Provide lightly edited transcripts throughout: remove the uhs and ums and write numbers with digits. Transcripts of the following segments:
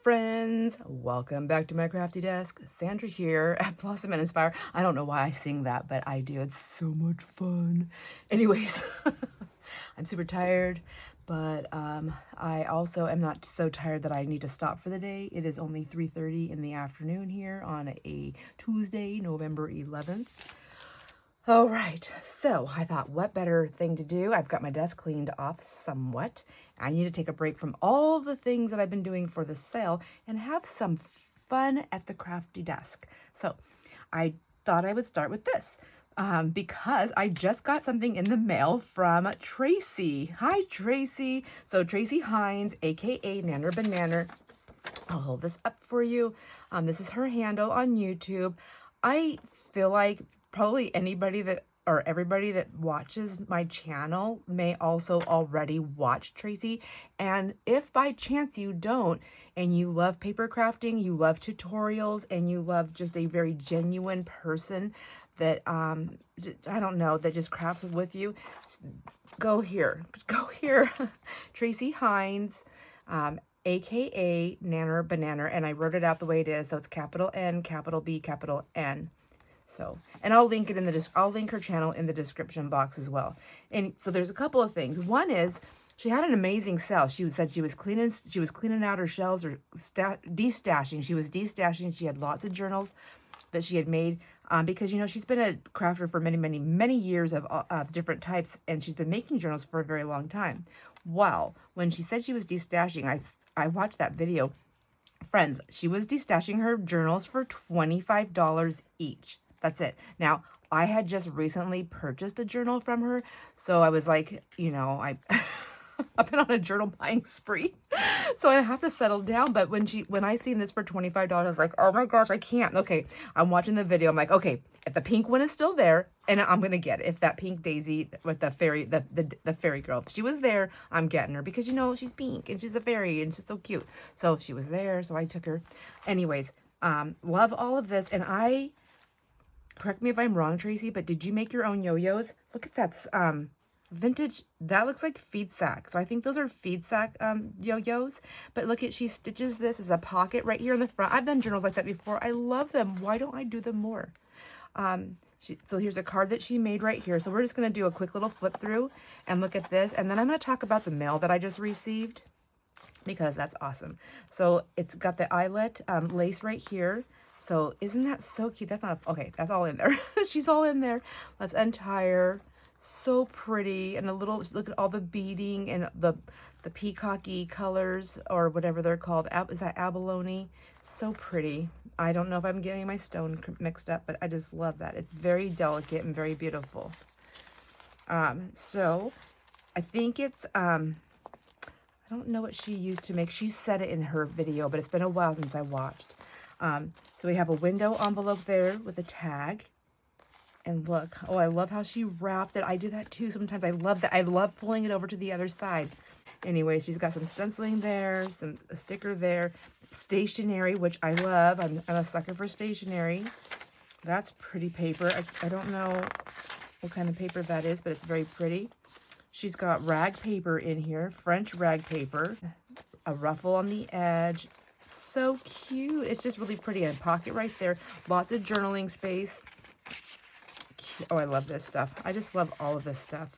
friends, welcome back to my crafty desk. Sandra here at Blossom and Inspire. I don't know why I sing that, but I do. It's so much fun. Anyways, I'm super tired, but I also am not so tired that I need to stop for the day. It is only 3:30 in the afternoon here on a Tuesday, November 11th. All right, so I thought, what better thing to do? I've got my desk cleaned off somewhat. I need to take a break from all the things that I've been doing for the sale and have some fun at the crafty desk. So I thought I would start with this because I just got something in the mail from Tracy. Hi, Tracy. So Tracy Hines, aka Nanner Banana. I'll hold this up for you. This is her handle on YouTube. I feel like probably anybody that or everybody that watches my channel may also already watch Tracy. And if by chance you don't, and you love paper crafting, you love tutorials, and you love just a very genuine person that, I don't know, that just crafts with you, go here. Tracy Hines, aka Nanner Banana, and I wrote it out the way it is, so it's capital N, capital B, capital N. So, and I'll link it in the I'll link her channel in the description box as well. And so there's a couple of things. One is she had an amazing sale. She said she was cleaning out her shelves or destashing. She was destashing. She had lots of journals that she had made because she's been a crafter for many years of different types, and she's been making journals for a very long time. Well, when she said she was destashing, I watched that video. Friends, she was destashing her journals for $25 each. That's it. Now, I had just recently purchased a journal from her, so I was like, I've been on a journal buying spree, so I have to settle down. But when I seen this for $25, I was like, oh my gosh, I can't. Okay, I'm watching the video. I'm like, okay, if the pink one is still there, and I'm gonna get it. If that pink daisy with the fairy, the fairy girl, if she was there, I'm getting her because she's pink and she's a fairy and she's so cute. So she was there, so I took her. Anyways, love all of this, and correct me if I'm wrong, Tracy, but did you make your own yo-yos? Look at that, vintage. That looks like feed sack. So I think those are feed sack yo-yos. But look she stitches this as a pocket right here in the front. I've done journals like that before. I love them. Why don't I do them more? So here's a card that she made right here. So we're just going to do a quick little flip through and look at this. And then I'm going to talk about the mail that I just received because that's awesome. So it's got the eyelet lace right here. So isn't that so cute? That's not, okay, that's all in there. She's all in there. Let's untie her. So pretty. And look at all the beading and the peacocky colors or whatever they're called. Is that abalone? So pretty. I don't know if I'm getting my stone mixed up, but I just love that. It's very delicate and very beautiful. So I think it's, I don't know what she used to make. She said it in her video, but it's been a while since I watched. So we have a window envelope there with a tag. And look, oh, I love how she wrapped it. I do that too sometimes. I love that. I love pulling it over to the other side. Anyway, she's got some stenciling there, a sticker there, stationery, which I love. I'm a sucker for stationery. That's pretty paper. I don't know what kind of paper that is, but it's very pretty. She's got rag paper in here, French rag paper, a ruffle on the edge. So cute. It's just really pretty. A pocket right there. Lots of journaling space. Oh, I love this stuff. I just love all of this stuff.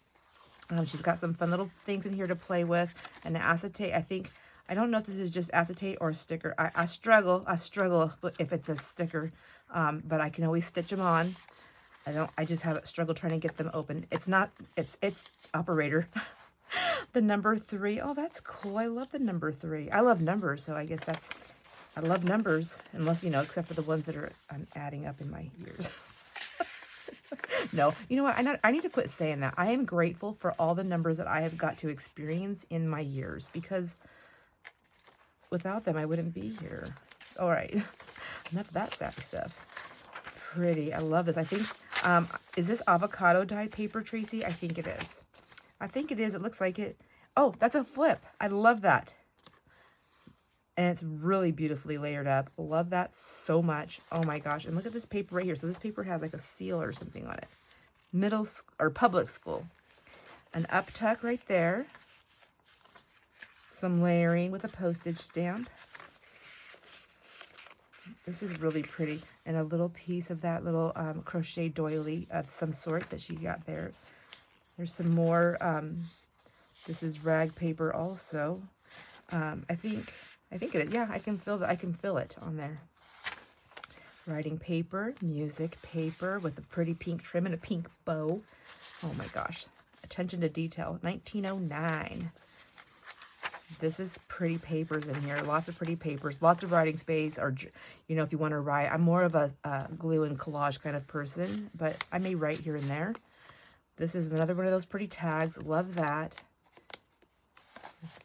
She's got some fun little things in here to play with. And acetate, I don't know if this is just acetate or a sticker. I struggle if it's a sticker, but I can always stitch them on. I just have a struggle trying to get them open. It's operator. The number 3. Oh, that's cool. I love the number 3. I love numbers, so I guess I love numbers, unless, except for the ones that I'm adding up in my ears. No, you know what? I need to quit saying that. I am grateful for all the numbers that I have got to experience in my years because without them, I wouldn't be here. All right. Enough of that sappy stuff. Pretty. I love this. I think, is this avocado dyed paper, Tracy? I think it is. It looks like it. Oh, that's a flip. I love that. And it's really beautifully layered up. Love that so much. Oh my gosh. And look at this paper right here. So this paper has like a seal or something on it. Public school. An up tuck right there. Some layering with a postage stamp. This is really pretty. And a little piece of that little crochet doily of some sort that she got there. There's some more. This is rag paper also. I think it is. Yeah, I can feel that. I can feel it on there. Writing paper, music paper with a pretty pink trim and a pink bow. Oh my gosh. Attention to detail. 1909. This is pretty papers in here. Lots of pretty papers. Lots of writing space. Or, you know, if you want to write. I'm more of a glue and collage kind of person. But I may write here and there. This is another one of those pretty tags. Love that.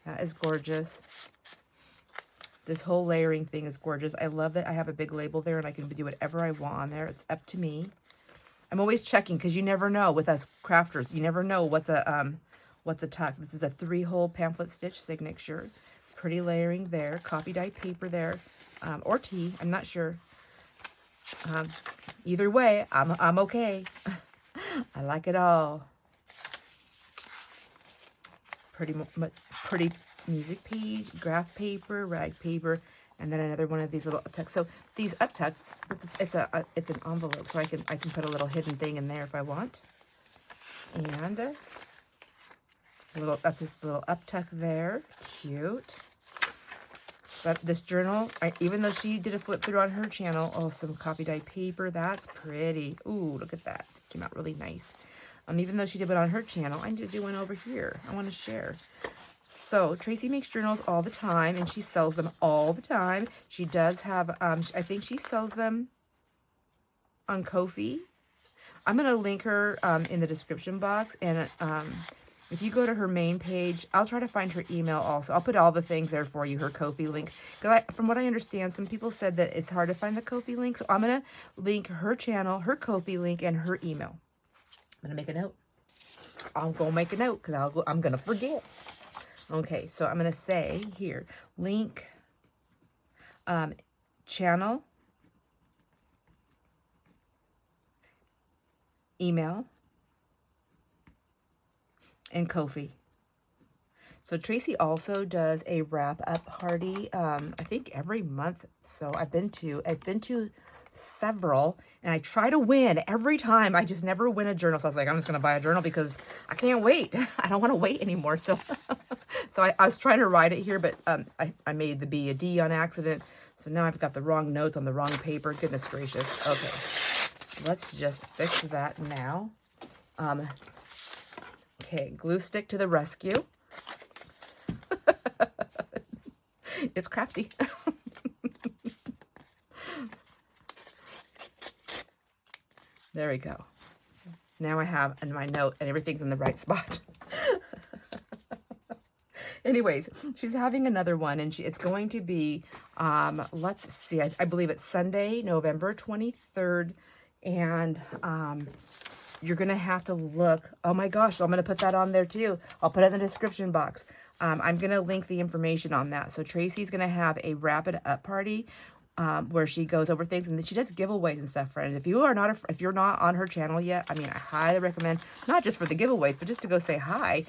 That is gorgeous. This whole layering thing is gorgeous. I love that I have a big label there and I can do whatever I want on there. It's up to me. I'm always checking because you never know with us crafters. You never know what's a tuck. This is a 3-hole pamphlet stitch signature. Pretty layering there. Copy dye paper there. Or tea. I'm not sure. Either way, I'm okay. I like it all. Pretty music page, graph paper, rag paper, and then another one of these little up tucks. So these up tucks, it's an envelope, so I can put a little hidden thing in there if I want. And that's just a little up tuck there, cute. But this journal, even though she did a flip through on her channel, oh, some copy dye paper, that's pretty. Ooh, look at that, came out really nice. Even though she did it on her channel, I need to do one over here. I want to share. So Tracy makes journals all the time, and she sells them all the time. She does have, I think she sells them on Ko-fi. I'm going to link her in the description box, and if you go to her main page, I'll try to find her email also. I'll put all the things there for you, her Ko-fi link. Because from what I understand, some people said that it's hard to find the Ko-fi link, so I'm going to link her channel, her Ko-fi link, and her email. I'm going to make a note. I'm going to make a note because I'm going to forget. Okay, so I'm going to say here, link channel, email, and Ko-fi. So Tracy also does a wrap-up party, I think every month. So I've been to several, and I try to win every time. I just never win a journal. So I was like, I'm just going to buy a journal because I can't wait. I don't want to wait anymore. So I was trying to write it here, but I made the B a D on accident. So now I've got the wrong notes on the wrong paper. Goodness gracious. Okay, let's just fix that now. Okay, glue stick to the rescue. It's crafty. There we go. Now I have my note and everything's in the right spot. Anyways, she's having another one, and it's going to be, let's see, I believe it's Sunday, November 23rd, and you're going to have to look. Oh my gosh, I'm going to put that on there too. I'll put it in the description box. I'm going to link the information on that. So Tracy's going to have a wrap it up party where she goes over things, and then she does giveaways and stuff, friends. If you're not on her channel yet, I mean, I highly recommend, not just for the giveaways, but just to go say hi.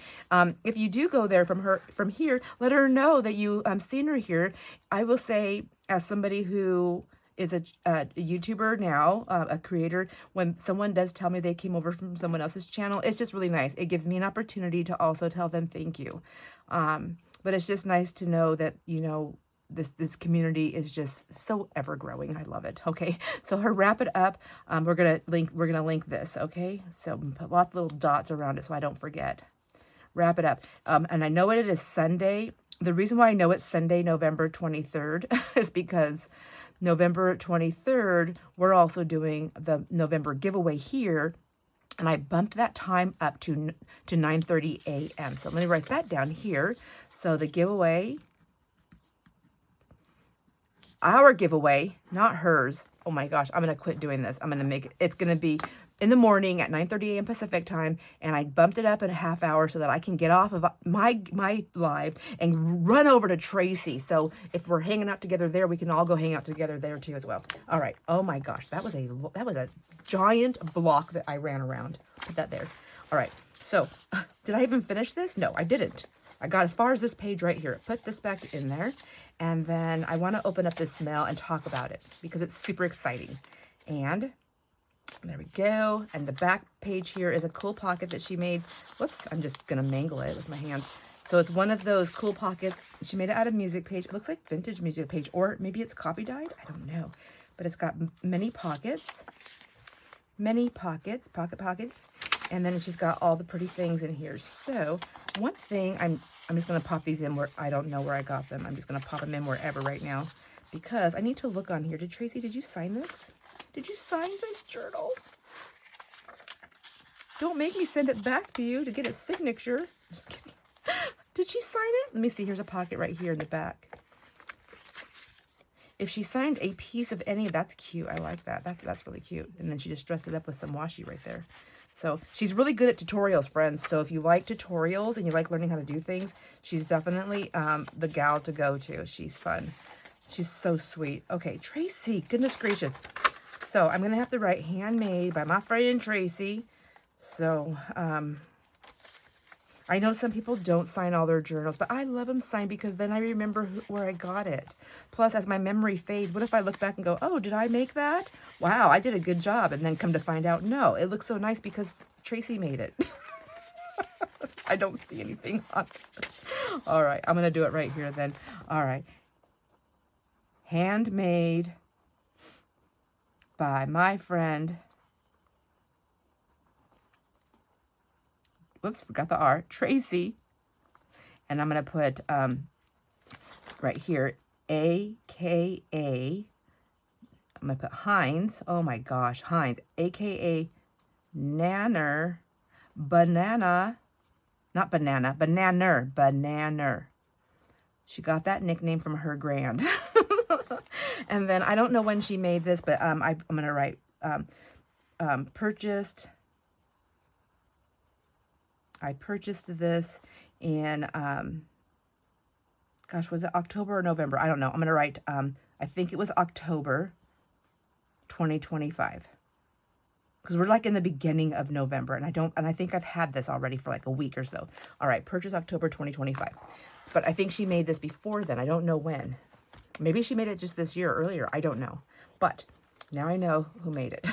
If you do go there from here, let her know that you seen her here. I will say, as somebody who is a YouTuber now, a creator, when someone does tell me they came over from someone else's channel, it's just really nice. It gives me an opportunity to also tell them thank you. But it's just nice to know that, you know, this community is just so ever growing. I love it. Okay, so her wrap it up. We're gonna link this. Okay, so put lots of little dots around it so I don't forget. Wrap it up. And I know it is Sunday. The reason why I know it's Sunday, November 23rd, is because November 23rd we're also doing the November giveaway here. And I bumped that time up to 9:30 a.m. So let me write that down here. So the giveaway, our giveaway, not hers. Oh my gosh, I'm going to quit doing this. I'm going to make it, it's going to be in the morning at 9:30 a.m. Pacific time. And I bumped it up in a half hour so that I can get off of my live and run over to Tracy. So if we're hanging out together there, we can all go hang out together there too as well. All right. Oh my gosh, that was a giant block that I ran around. Put that there. All right. So did I even finish this? No, I didn't. I got as far as this page right here. Put this back in there. And then I want to open up this mail and talk about it because it's super exciting. And there we go. And the back page here is a cool pocket that she made. Whoops, I'm just going to mangle it with my hands. So it's one of those cool pockets. She made it out of music page. It looks like vintage music page, or maybe it's copy dyed. I don't know. But it's got many pockets. Many pockets, pocket. And then she's got all the pretty things in here. So one thing, I'm just going to pop these in where I don't know where I got them. I'm just going to pop them in wherever right now because I need to look on here. Tracy, did you sign this? Did you sign this journal? Don't make me send it back to you to get its signature. Just kidding. Did she sign it? Let me see. Here's a pocket right here in the back. If she signed a piece of any, that's cute. I like that. That's really cute. And then she just dressed it up with some washi right there. So she's really good at tutorials, friends. So if you like tutorials and you like learning how to do things, she's definitely the gal to go to. She's fun. She's so sweet. Okay, Tracy, goodness gracious. So I'm going to have to write handmade by my friend Tracy. So I know some people don't sign all their journals, but I love them signed because then I remember where I got it. Plus, as my memory fades, what if I look back and go, oh, did I make that? Wow, I did a good job. And then come to find out, no, it looks so nice because Tracy made it. I don't see anything on it. All right, I'm going to do it right here then. All right. Handmade by my friend. Whoops, forgot the R. Tracy. And I'm going to put right here, AKA. I'm going to put Heinz. Oh my gosh, Heinz. AKA Nanner. Banana. Not banana. Bananer. She got that nickname from her grand. And then I don't know when she made this, but I'm going to write purchased. I purchased this in, gosh, was it October or November? I don't know. I'm going to write, I think it was October 2025. Because we're like in the beginning of November, and I think I've had this already for like a week or so. All right, purchase October 2025. But I think she made this before then. I don't know when. Maybe she made it just this year or earlier. I don't know. But now I know who made it.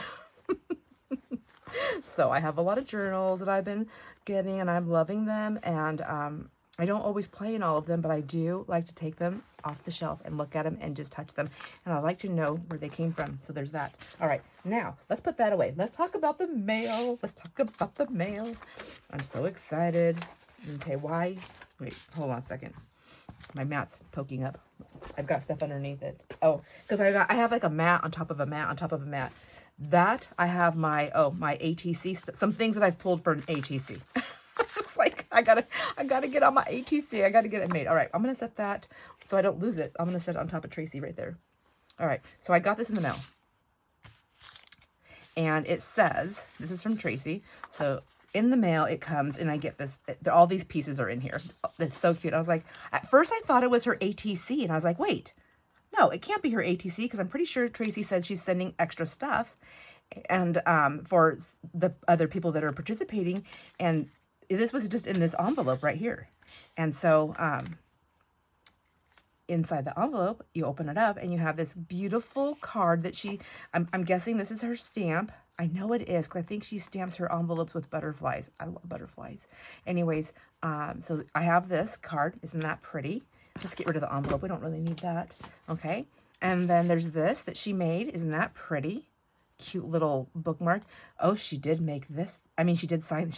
So I have a lot of journals that I've been getting, and I'm loving them. And I don't always play in all of them, but I do like to take them off the shelf and look at them and just touch them. And I like to know where they came from. So there's that. All right, now let's put that away. Let's talk about the mail. I'm so excited. Okay, why? Wait, hold on a second. My mat's poking up. I've got stuff underneath it. Oh, because I have like a mat on top of a mat on top of a mat. That I have my ATC, some things that I've pulled for an ATC. It's like I gotta get on my ATC. I gotta get it made. All right, I'm gonna set that so I don't lose it. I'm gonna set it on top of Tracy right there. All right, so I got this in the mail, and it says this is from Tracy. So in the mail it comes, and I get this. All these pieces are in here. It's so cute. I was like, at first I thought it was her ATC, and I was like, wait. No, it can't be her ATC because I'm pretty sure Tracy said she's sending extra stuff and for the other people that are participating. And this was just in this envelope right here. And so inside the envelope, you open it up and you have this beautiful card that I'm guessing this is her stamp. I know it is because I think she stamps her envelopes with butterflies. I love butterflies. Anyways, so I have this card. Isn't that pretty? Let's get rid of the envelope. We don't really need that. Okay. And then there's this that she made. Isn't that pretty? Cute little bookmark. Oh, she did make this. I mean, she did sign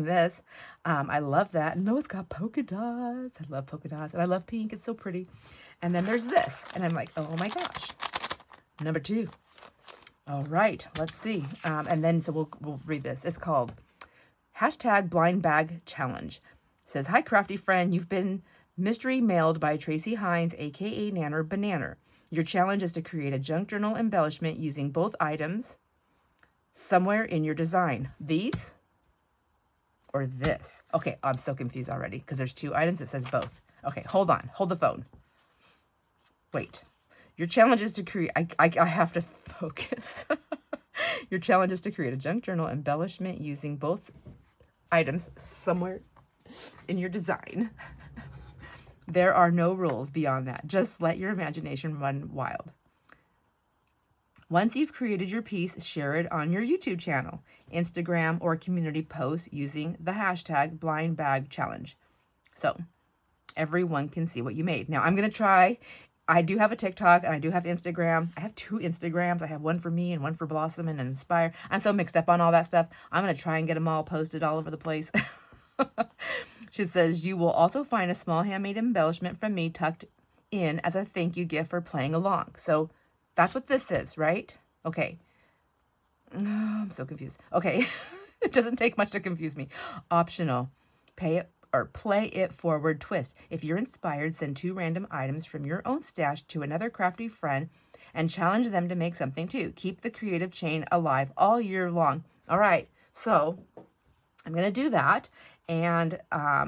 this. I love that. No, it's got polka dots. I love polka dots. And I love pink. It's so pretty. And then there's this. And I'm like, oh my gosh. Number 2. All right. Let's see. And then, so we'll read this. It's called #BlindBagChallenge. It says, hi, crafty friend. You've been mystery mailed by Tracy Hines, aka Nanner Bananer. Your challenge is to create a junk journal embellishment using both items somewhere in your design. These or this? Okay, I'm so confused already because there's 2 items. It says both. Okay, hold on. Hold the phone. Wait. Your challenge is to create... I have to focus. Your challenge is to create a junk journal embellishment using both items somewhere in your design. There are no rules beyond that. Just let your imagination run wild. Once you've created your piece, share it on your YouTube channel, Instagram, or community post using the hashtag blindbagchallenge. So everyone can see what you made. Now I'm going to try. I do have a TikTok and I do have Instagram. I have 2 Instagrams. I have one for me and one for Blossom and Inspire. I'm so mixed up on all that stuff. I'm going to try and get them all posted all over the place. She says, you will also find a small handmade embellishment from me tucked in as a thank you gift for playing along. So that's what this is, right? Okay. Oh, I'm so confused. Okay. It doesn't take much to confuse me. Optional. Pay it or play it forward twist. If you're inspired, send 2 random items from your own stash to another crafty friend and challenge them to make something too. Keep the creative chain alive all year long. All right. So I'm going to do that. And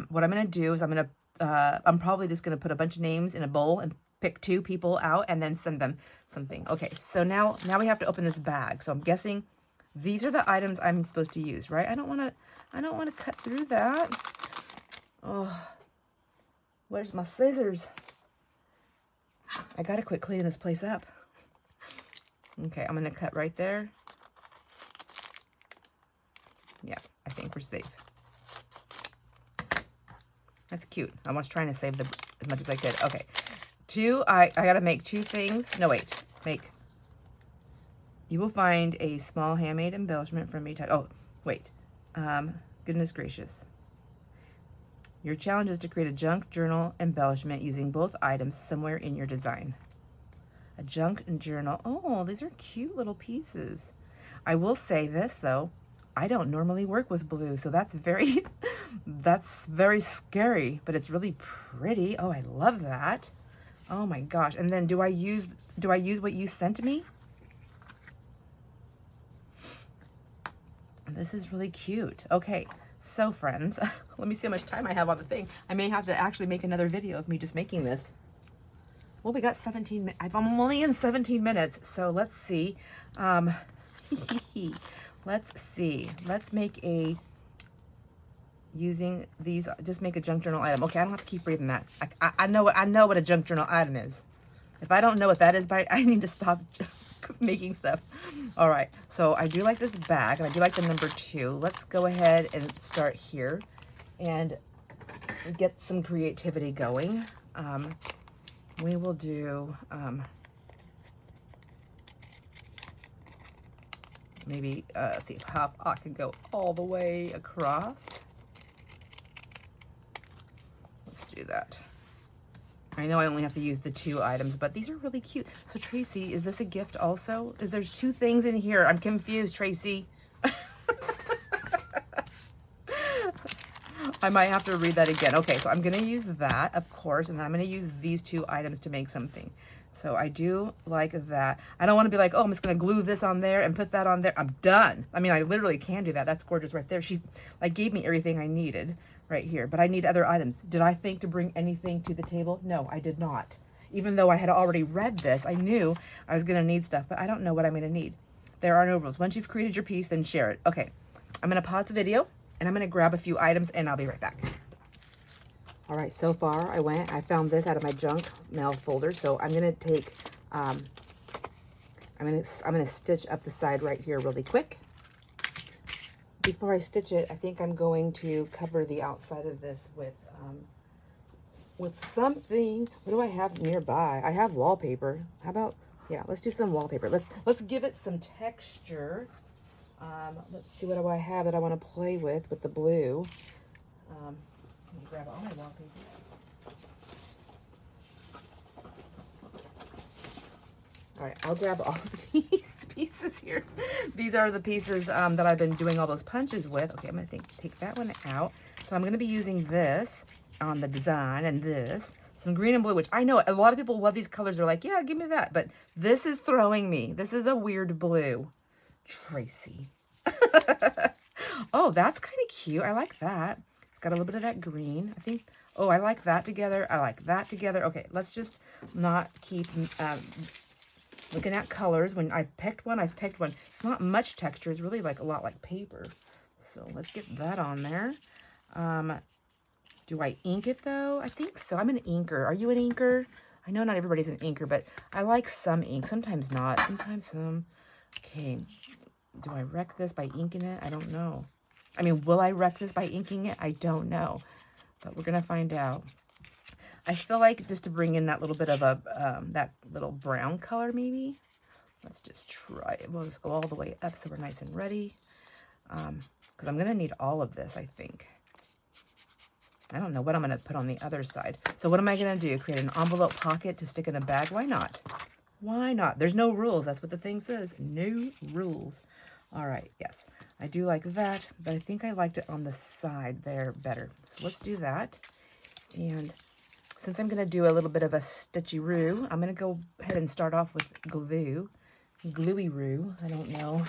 what I'm going to do is I'm probably just going to put a bunch of names in a bowl and pick 2 people out and then send them something. Okay, so now we have to open this bag. So I'm guessing these are the items I'm supposed to use, right? I don't want to cut through that. Oh, where's my scissors? I got to quit cleaning this place up. Okay, I'm going to cut right there. Yeah, I think we're safe. That's cute. I was trying to save as much as I could. Okay. 2, I got to make 2 things. No, wait. You will find a small handmade embellishment from me. Oh, wait. Goodness gracious. Your challenge is to create a junk journal embellishment using both items somewhere in your design. A junk journal. Oh, these are cute little pieces. I will say this, though. I don't normally work with blue, so that's very scary, but it's really pretty. Oh, I love that. Oh my gosh. And then do I use what you sent me? This is really cute. Okay. So friends, let me see how much time I have on the thing. I may have to actually make another video of me just making this. Well, we got 17 minutes. I'm only in 17 minutes. So let's see. Let's see. Let's make using these, just make a junk journal item. Okay, I don't have to keep reading that. I know what a junk journal item is. If I don't know what that is, I need to stop making stuff. All right, so I do like this bag, and I do like the number 2. Let's go ahead and start here and get some creativity going. We will do maybe see how I can go all the way across. Let's do that. I know I only have to use the 2 items, but these are really cute. So Tracy, is this a gift also? There's 2 things in here. I'm confused, Tracy. I might have to read that again. Okay, so I'm going to use that, of course, and then I'm going to use these 2 items to make something. So I do like that. I don't want to be like, oh, I'm just going to glue this on there and put that on there. I'm done. I mean, I literally can do that. That's gorgeous right there. She like gave me everything I needed right here, but I need other items. Did I think to bring anything to the table? No, I did not. Even though I had already read this, I knew I was going to need stuff, but I don't know what I'm going to need. There are no rules. Once you've created your piece, then share it. Okay, I'm going to pause the video and I'm going to grab a few items and I'll be right back. All right, so far I found this out of my junk mail folder. So I'm going to take, I'm going to stitch up the side right here really quick. Before I stitch it, I think I'm going to cover the outside of this with something. What do I have nearby? I have wallpaper. How about, yeah, let's do some wallpaper. Let's give it some texture. Let's see, what do I have that I want to play with the blue. Let me grab all my wallpaper. All right, I'll grab all these pieces here. These are the pieces that I've been doing all those punches with. Okay, I'm going to take that one out. So I'm going to be using this on the design and this. Some green and blue, which I know a lot of people love these colors. They're like, yeah, give me that. But this is throwing me. This is a weird blue. Tracy. Oh, that's kind of cute. I like that. It's got a little bit of that green, I think. Oh, I like that together. I like that together. Okay, let's just not keep looking at colors. When I've picked one, I've picked one. It's not much texture. It's really like a lot like paper. So let's get that on there. Do I ink it though? I think so. I'm an inker. Are you an inker? I know not everybody's an inker, but I like some ink. Sometimes not. Sometimes some. Okay. Do I wreck this by inking it? I don't know. I mean, will I wreck this by inking it? I don't know. But we're going to find out. I feel like just to bring in that little bit of a, that little brown color maybe. Let's just try it. We'll just go all the way up so we're nice and ready. Because I'm going to need all of this, I think. I don't know what I'm going to put on the other side. So what am I going to do? Create an envelope pocket to stick in a bag? Why not? Why not? There's no rules. That's what the thing says. No rules. All right. Yes, I do like that, but I think I liked it on the side there better. So let's do that. And since I'm going to do a little bit of a stitchy-roo, I'm going to go ahead and start off with glue. Gluey-roo. I don't know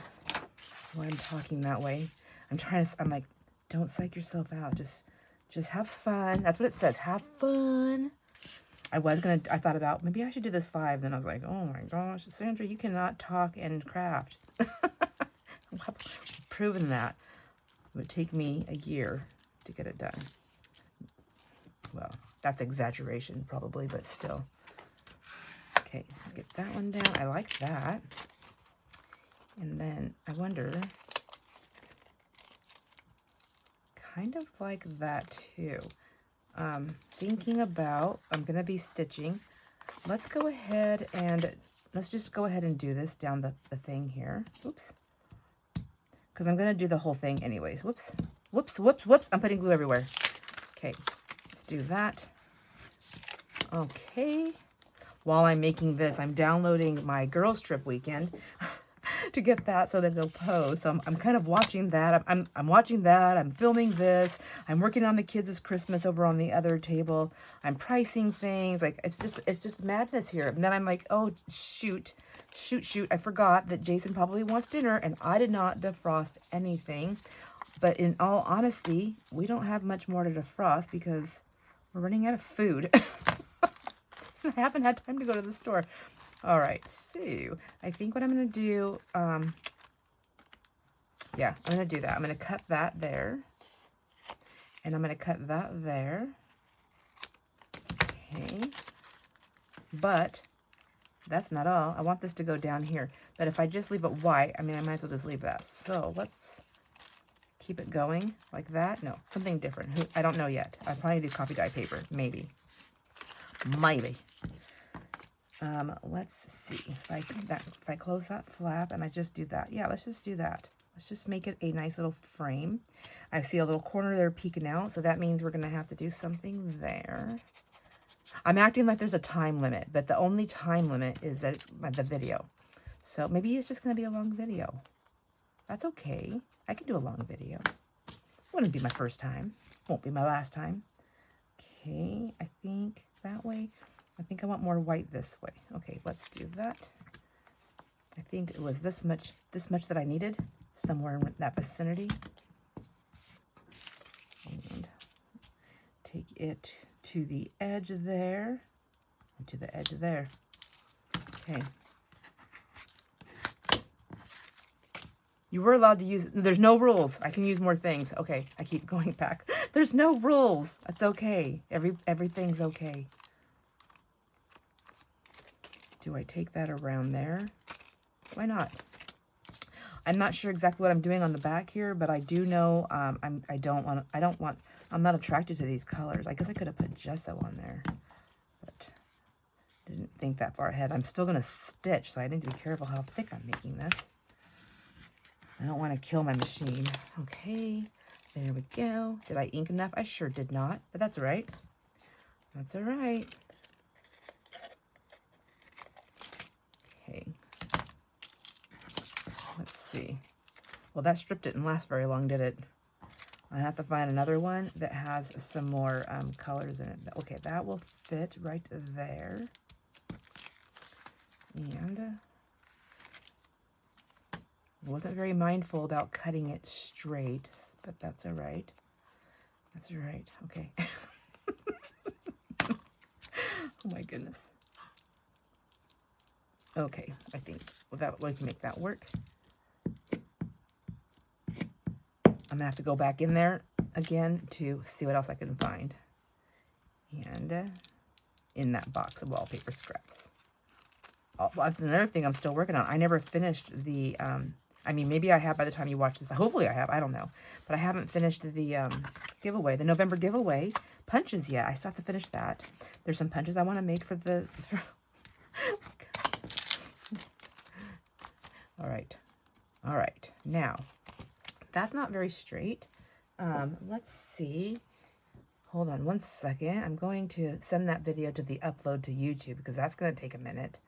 why I'm talking that way. I'm like, don't psych yourself out. Just have fun. That's what it says. Have fun. I thought about, maybe I should do this live. Then I was like, oh my gosh, Sandra, you cannot talk and craft. I've proven that. It would take me a year to get it done. Well, that's exaggeration probably, but still. Okay, let's get that one down. I like that. And then I wonder, kind of like that too. Thinking about, I'm going to be stitching. Let's go ahead and, let's just go ahead and do this down the thing here. Oops. Because I'm going to do the whole thing anyways. Whoops. Whoops, whoops, whoops. I'm putting glue everywhere. Okay, let's do that. Okay. While I'm making this, I'm downloading my girls trip weekend to get that so that they'll post. So I'm kind of watching that. I'm watching that. I'm filming this. I'm working on the kids' Christmas over on the other table. I'm pricing things. Like it's just madness here. And then I'm like, oh shoot. I forgot that Jason probably wants dinner and I did not defrost anything. But in all honesty, we don't have much more to defrost because we're running out of food. I haven't had time to go to the store. All right, so I think what I'm going to do, yeah, I'm going to do that. I'm going to cut that there, and I'm going to cut that there. Okay, but that's not all. I want this to go down here, but if I just leave it white, I mean, I might as well just leave that. So let's keep it going like that. No, something different. I don't know yet. I'll probably do copy dye paper, maybe. Let's see if I close that flap and I just do that. Yeah, let's just do that. Let's just make it a nice little frame. I see a little corner there peeking out, so that means we're going to have to do something there. I'm acting like there's a time limit, but the only time limit is that it's the video. So maybe it's just going to be a long video. That's okay. I can do a long video. It wouldn't be my first time. Won't be my last time. Okay, I think that way. I think I want more white this way. Okay, let's do that. I think it was this much that I needed, somewhere in that vicinity. And take it to the edge there, and to the edge there. Okay. You were allowed to use, there's no rules. I can use more things. Okay, I keep going back. There's no rules. It's okay. Everything's okay. Do I take that around there? Why not? I'm not sure exactly what I'm doing on the back here, but I do know I'm not attracted to these colors. I guess I could have put gesso on there, but didn't think that far ahead. I'm still going to stitch, so I need to be careful how thick I'm making this. I don't want to kill my machine. Okay, there we go. Did I ink enough? I sure did not, but that's all right. That's all right. Okay. Let's see. Well, that strip didn't last very long, did it? I have to find another one that has some more colors in it. Okay, that will fit right there. And wasn't very mindful about cutting it straight, but that's all right. That's all right. Okay. Oh my goodness. Okay, I think we can make that work. I'm gonna have to go back in there again to see what else I can find. and in that box of wallpaper scraps. Oh, well, that's another thing I'm still working on. I never finished the, I mean, maybe I have by the time you watch this. Hopefully I have. I don't know. But I haven't finished the giveaway, the November giveaway punches yet. I still have to finish that. There's some punches I want to make for the... All right. All right. Now, that's not very straight. Let's see. Hold on one second. I'm going to send that video to the upload to YouTube because that's going to take a minute.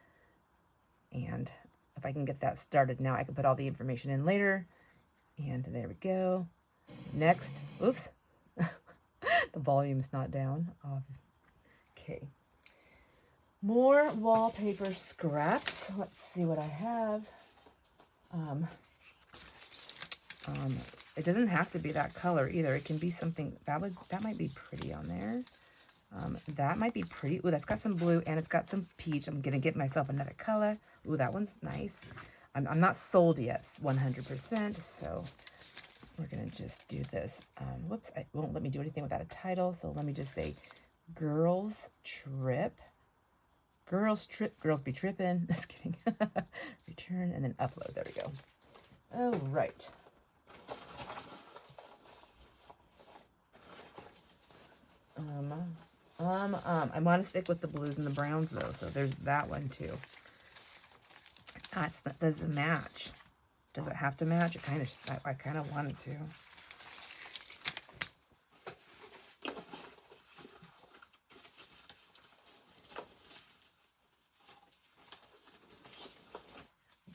And if I can get that started now, I can put all the information in later. And there we go. Next. Oops. The volume's not down. Okay. More wallpaper scraps. Let's see what I have. It doesn't have to be that color either. It can be something that might be pretty on there. That might be pretty. Ooh, that's got some blue and it's got some peach. I'm gonna get myself another color. Ooh, that one's nice. I'm not sold yet 100%, so we're gonna just do this. Whoops, it won't let me do anything without a title, so let me just say Girls Trip. Girls Trip, Girls Be Trippin'. Just kidding. Return and then upload. There we go. Oh, right. I want to stick with the blues and the browns though, so there's that one too. Does it match? Does it have to match? It kind of, I kind of want it to.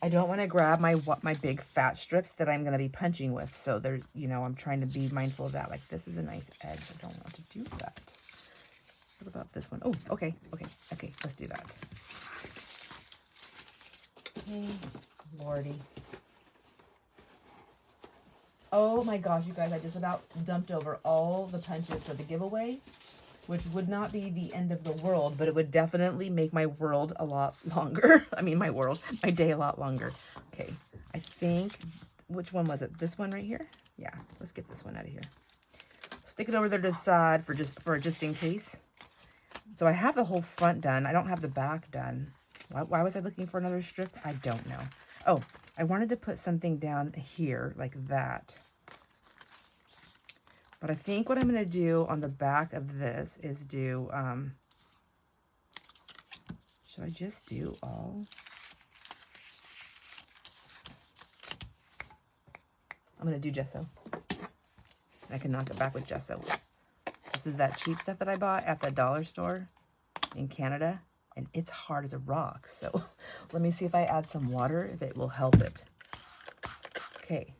I don't want to grab my big fat strips that I'm going to be punching with. So there's, you know, I'm trying to be mindful of that. Like this is a nice edge. I don't want to do that. What about this one? Oh, okay. Let's do that. Okay, Lordy. Oh my gosh, you guys, I just about dumped over all the punches for the giveaway, which would not be the end of the world, but it would definitely make my world a lot longer. I mean, my day a lot longer. Okay, I think, which one was it? This one right here? Yeah, let's get this one out of here. Stick it over there to the side for just in case. So I have the whole front done. I don't have the back done. Why was I looking for another strip? I don't know. Oh, I wanted to put something down here like that. But I think what I'm going to do on the back of this is do, should I just do all? I'm going to do gesso. I can knock it back with gesso. This is that cheap stuff that I bought at the dollar store in Canada. And it's hard as a rock. So let me see if I add some water, if it will help it. Okay.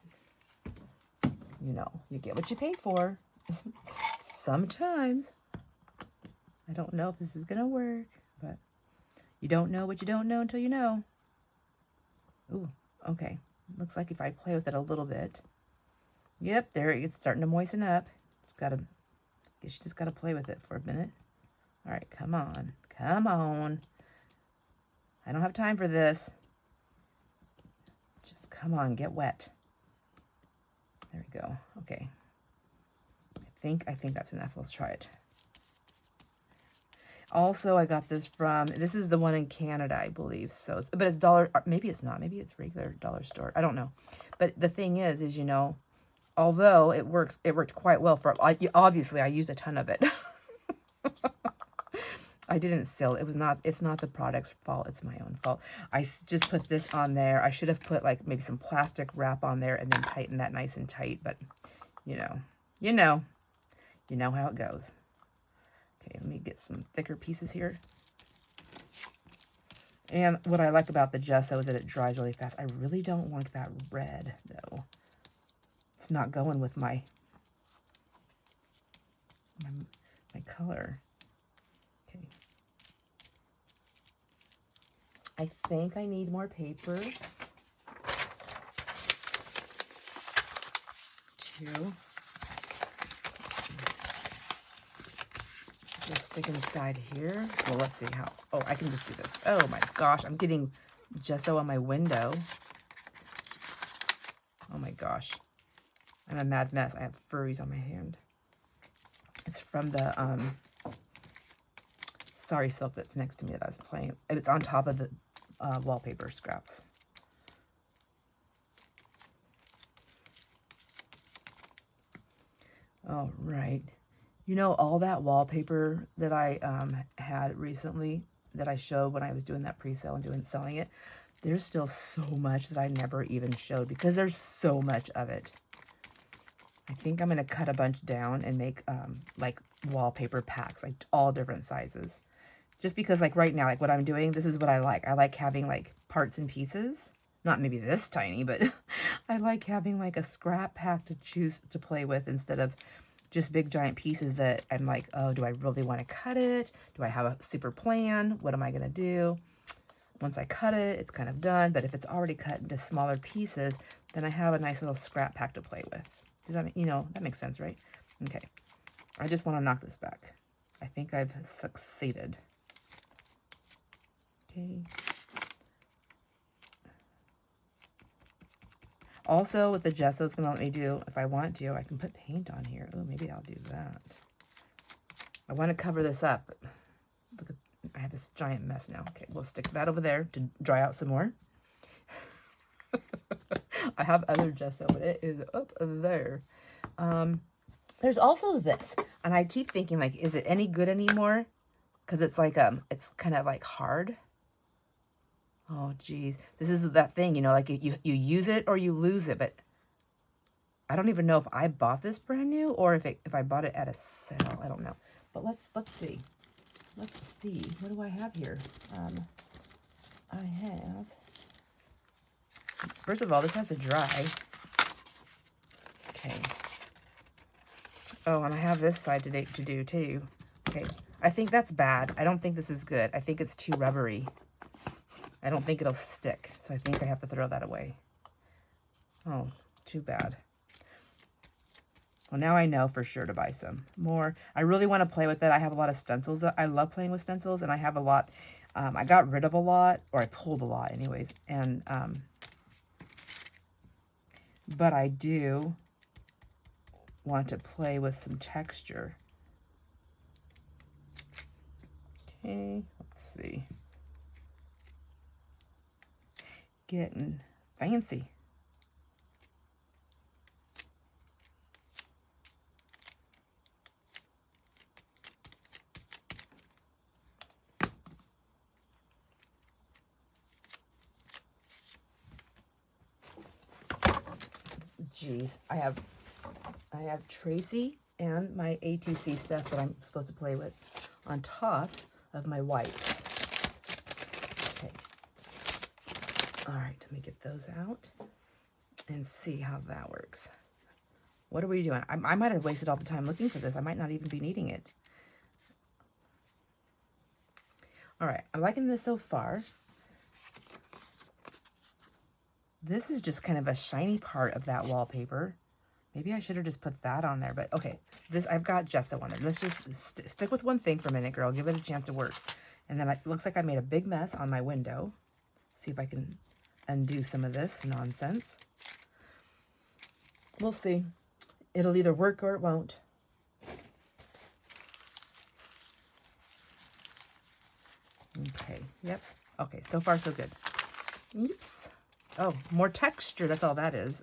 You know, you get what you pay for. Sometimes. I don't know if this is going to work, but you don't know what you don't know until you know. Ooh, okay. Looks like if I play with it a little bit. Yep, there it's starting to moisten up. Guess you just got to play with it for a minute. All right, come on. Come on. I don't have time for this. Just come on, get wet. There we go. Okay. I think that's enough. Let's try it. Also, I got this this is the one in Canada, I believe. So, but it's dollar, maybe it's not. Maybe it's regular dollar store. I don't know. But the thing is, you know, although it worked quite well obviously I used a ton of it. I didn't seal. It's not the product's fault. It's my own fault. I just put this on there. I should have put like maybe some plastic wrap on there and then tighten that nice and tight. But you know how it goes. Okay, let me get some thicker pieces here. And what I like about the gesso is that it dries really fast. I really don't want that red though. It's not going with my color. Okay. I think I need more paper to just stick inside here. Well, let's see how. Oh, I can just do this. Oh my gosh, I'm getting gesso on my window. Oh my gosh. I'm a mad mess. I have furries on my hand. It's from the Sorry, silk that's next to me that I was playing. It's on top of the wallpaper scraps. All right. You know, all that wallpaper that I had recently that I showed when I was doing that pre-sale and selling it, there's still so much that I never even showed because there's so much of it. I think I'm going to cut a bunch down and make like wallpaper packs, like all different sizes. Just because like right now, like what I'm doing, this is what I like. I like having like parts and pieces. Not maybe this tiny, but I like having like a scrap pack to choose to play with instead of just big giant pieces that I'm like, oh, do I really want to cut it? Do I have a super plan? What am I going to do? Once I cut it, it's kind of done. But if it's already cut into smaller pieces, then I have a nice little scrap pack to play with. Does that, you know, that makes sense, right? Okay. I just want to knock this back. I think I've succeeded. Okay. Also, with the gesso, it's going to let me do, if I want to, I can put paint on here. Oh, maybe I'll do that. I want to cover this up. Look at, I have this giant mess now. Okay, we'll stick that over there to dry out some more. I have other gesso, but it is up there. There's also this, and I keep thinking, like, is it any good anymore? Because it's like, it's kind of like hard. Oh, geez. This is that thing, you know, like you use it or you lose it, but I don't even know if I bought this brand new or if I bought it at a sale. I don't know. But let's see. Let's see. What do I have here? I have, first of all, this has to dry. Okay. Oh, and I have this side to do too. Okay. I think that's bad. I don't think this is good. I think it's too rubbery. I don't think it'll stick, so I think I have to throw that away. Oh, too bad. Well, now I know for sure to buy some more. I really want to play with it. I have a lot of stencils. I love playing with stencils, and I have a lot. I got rid of a lot, or I pulled a lot anyways. And but I do want to play with some texture. Okay, let's see. Getting fancy. Jeez, I have Tracy and my ATC stuff that I'm supposed to play with on top of my whites. Okay. All right, let me get those out and see how that works. What are we doing? I might have wasted all the time looking for this. I might not even be needing it. All right, I'm liking this so far. This is just kind of a shiny part of that wallpaper. Maybe I should have just put that on there, but okay. This, I've got gesso on there. Let's just stick with one thing for a minute, girl. Give it a chance to work. And then it looks like I made a big mess on my window. See if I can undo some of this nonsense. We'll see. It'll either work or it won't. Okay, yep. Okay, so far so good. Oops. Oh, more texture, that's all that is.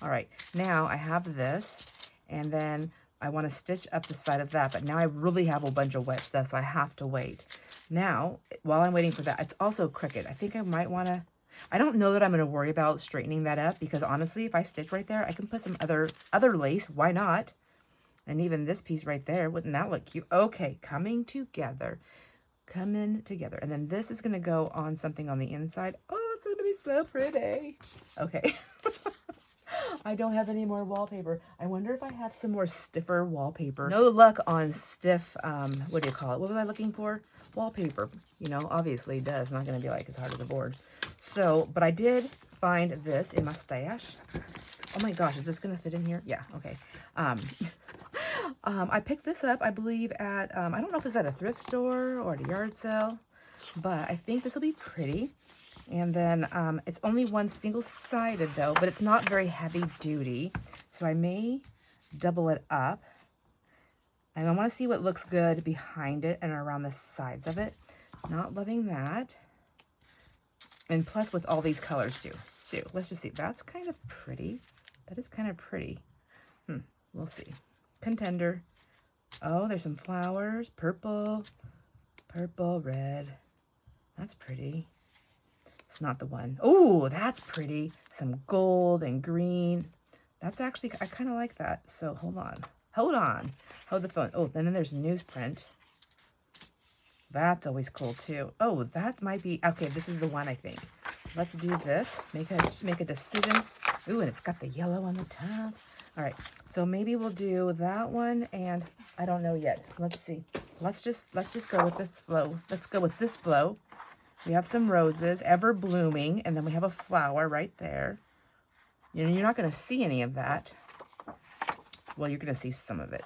All right, now I have this, and then I want to stitch up the side of that, but now I really have a bunch of wet stuff, so I have to wait. Now, while I'm waiting for that, it's also crooked. I think I might want to, I don't know that I'm going to worry about straightening that up, because honestly, if I stitch right there, I can put some other lace. Why not? And even this piece right there, wouldn't that look cute? Okay, coming together. Coming together. And then this is going to go on something on the inside. Oh, it's going to be so pretty. Okay. I don't have any more wallpaper. I wonder if I have some more stiffer wallpaper. No luck on stiff, what do you call it? What was I looking for? Wallpaper. You know, obviously it does. It's not going to be like as hard as a board. So, but I did find this in my stash. Oh my gosh, is this going to fit in here? Yeah, okay. I picked this up, I believe, at, I don't know if it's at a thrift store or at a yard sale, but I think this will be pretty. And then it's only one single-sided, though, but it's not very heavy-duty, so I may double it up. And I want to see what looks good behind it and around the sides of it. Not loving that. And plus with all these colors too. So let's just see. That's kind of pretty. That is kind of pretty. We'll see. Contender. Oh, there's some flowers. Purple. Purple, red. That's pretty. It's not the one. Oh, that's pretty. Some gold and green. That's actually, I kind of like that. So hold on. Hold on. Hold the phone. Oh, and then there's newsprint. That's always cool too. Oh, that might be, okay, this is the one I think. Let's do this. Make a decision. Ooh, and it's got the yellow on the top. All right, so maybe we'll do that one, and I don't know yet. Let's see. Let's just go with this flow. Let's go with this flow. We have some roses, ever blooming, and then we have a flower right there. You know, you're not going to see any of that. Well, you're going to see some of it.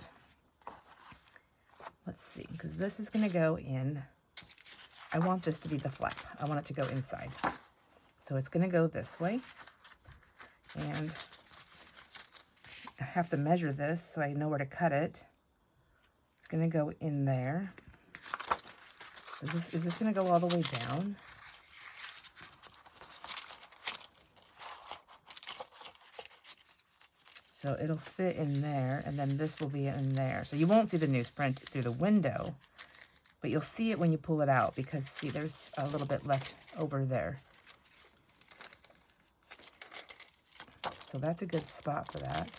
Let's see, because this is going to go in. I want this to be the flap. I want it to go inside. So it's going to go this way. And I have to measure this so I know where to cut it. It's going to go in there. Is this going to go all the way down? So it'll fit in there, and then this will be in there. So you won't see the newsprint through the window, but you'll see it when you pull it out because, see, there's a little bit left over there. So that's a good spot for that.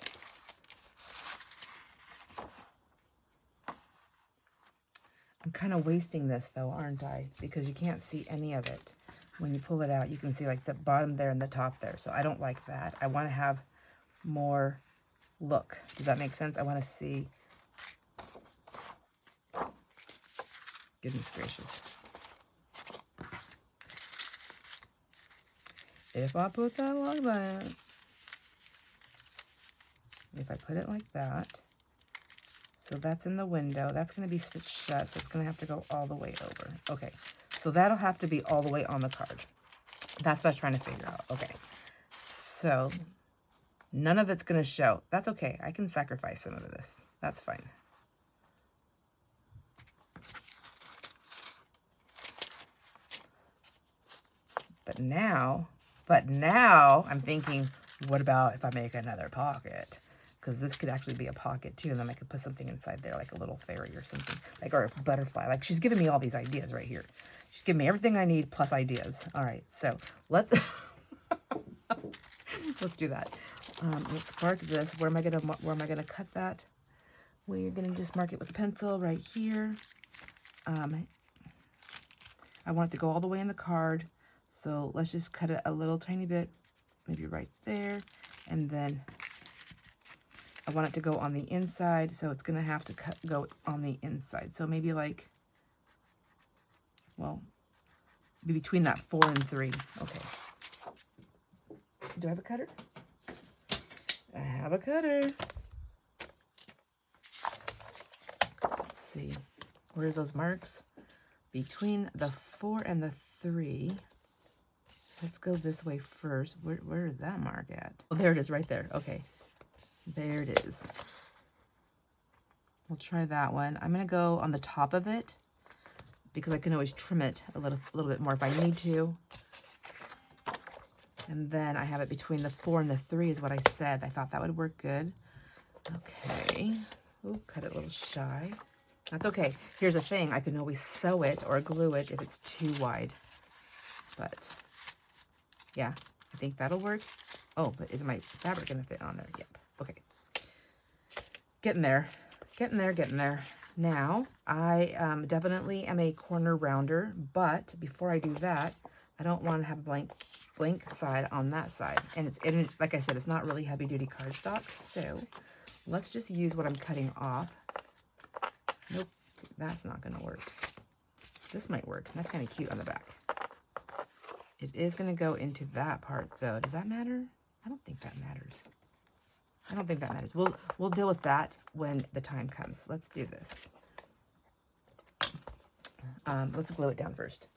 I'm kind of wasting this though, aren't I? Because you can't see any of it. When you pull it out, you can see like the bottom there and the top there. So I don't like that. I want to have more look. Does that make sense? I want to see. Goodness gracious. If I put that like that, if I put it like that, so that's in the window. That's going to be stitched shut, so it's going to have to go all the way over. Okay, so that'll have to be all the way on the card. That's what I was trying to figure out. Okay, so none of it's going to show. That's okay. I can sacrifice some of this. That's fine. But now I'm thinking, what about if I make another pocket? Because this could actually be a pocket too, and then I could put something inside there, like a little fairy or something, like, or a butterfly. Like, she's giving me all these ideas right here. She's giving me everything I need plus ideas. All right, so let's let's do that. Let's mark this. Where am I gonna cut that? We're gonna just mark it with a pencil right here. I want it to go all the way in the card, so let's just cut it a little tiny bit, maybe right there, and then I want it to go on the inside, so it's going to have to go on the inside. So maybe like, well, be between that 4 and 3. Okay. Do I have a cutter? I have a cutter. Let's see. Where's those marks? Between the 4 and the 3. Let's go this way first. Where is that mark at? Oh, there it is right there. Okay. There it is. We'll try that one. I'm going to go on the top of it because I can always trim it a little bit more if I need to. And then I have it between the 4 and the 3 is what I said. I thought that would work good. Okay. Ooh, cut it a little shy. That's okay. Here's the thing. I can always sew it or glue it if it's too wide. But yeah, I think that'll work. Oh, but is my fabric going to fit on there? Yep. Okay. Getting there. Getting there, getting there. Now, I definitely am a corner rounder, but before I do that, I don't want to have a blank side on that side. And it's like I said, it's not really heavy-duty cardstock, so let's just use what I'm cutting off. Nope, that's not going to work. This might work. That's kind of cute on the back. It is going to go into that part, though. Does that matter? I don't think that matters. I don't think that matters. We'll deal with that when the time comes. Let's do this. Let's glue it down first.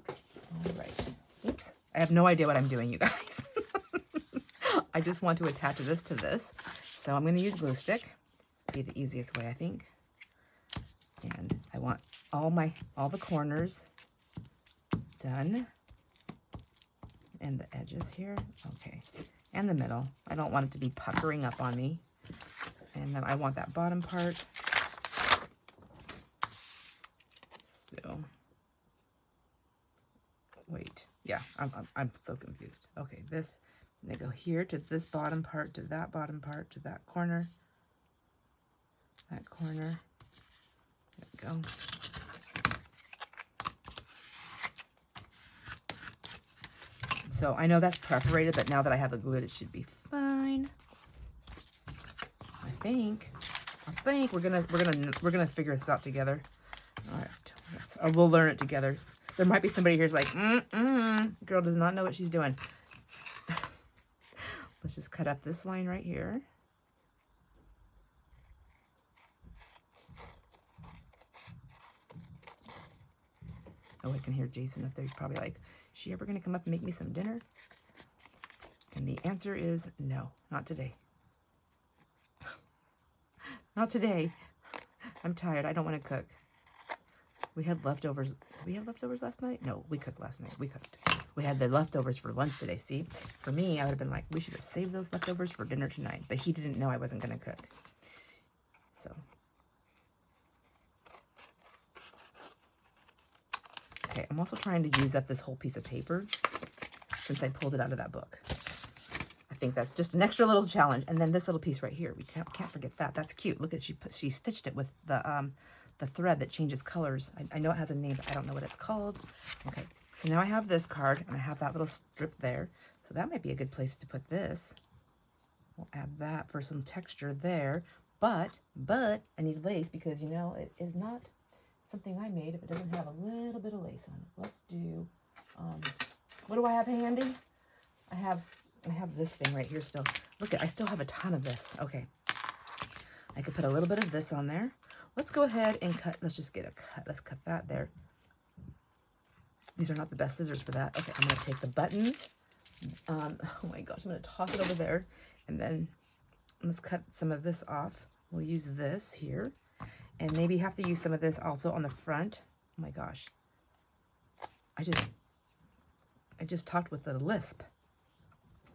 All right. Oops. I have no idea what I'm doing, you guys. I just want to attach this to this. So I'm going to use glue stick. Be the easiest way, I think. And I want all the corners done. And the edges here. Okay. And the middle. I don't want it to be puckering up on me. And then I want that bottom part. So, wait. Yeah, I'm so confused. Okay, this, and they go here to this bottom part, to that bottom part, to that corner. That corner. There we go. So I know that's perforated, but now that I have it glued, it should be fine. I think we're gonna figure this out together. All right, or we'll learn it together. There might be somebody here's like, girl does not know what she's doing. Let's just cut up this line right here. Oh, I can hear Jason up there. He's probably like, is she ever going to come up and make me some dinner? And the answer is no, not today. Not today. I'm tired. I don't want to cook. We had leftovers. Did we have leftovers last night? No, we cooked last night. We cooked. We had the leftovers for lunch today, see? For me, I would have been like, we should have saved those leftovers for dinner tonight. But he didn't know I wasn't going to cook. So. Okay, I'm also trying to use up this whole piece of paper since I pulled it out of that book. I think that's just an extra little challenge. And then this little piece right here, we can't forget that. That's cute. Look at she stitched it with the thread that changes colors. I know it has a name, but I don't know what it's called. Okay, so now I have this card and I have that little strip there. So that might be a good place to put this. We'll add that for some texture there. But I need lace because, you know, it is not something I made if it doesn't have a little bit of lace on it. Let's do, what do I have handy? I have this thing right here still. Look, I still have a ton of this. Okay. I could put a little bit of this on there. Let's go ahead and cut. Let's just get a cut. Let's cut that there. These are not the best scissors for that. Okay, I'm going to take the buttons. Oh my gosh, I'm going to toss it over there. And then let's cut some of this off. We'll use this here. And maybe have to use some of this also on the front. Oh my gosh. I just talked with a lisp.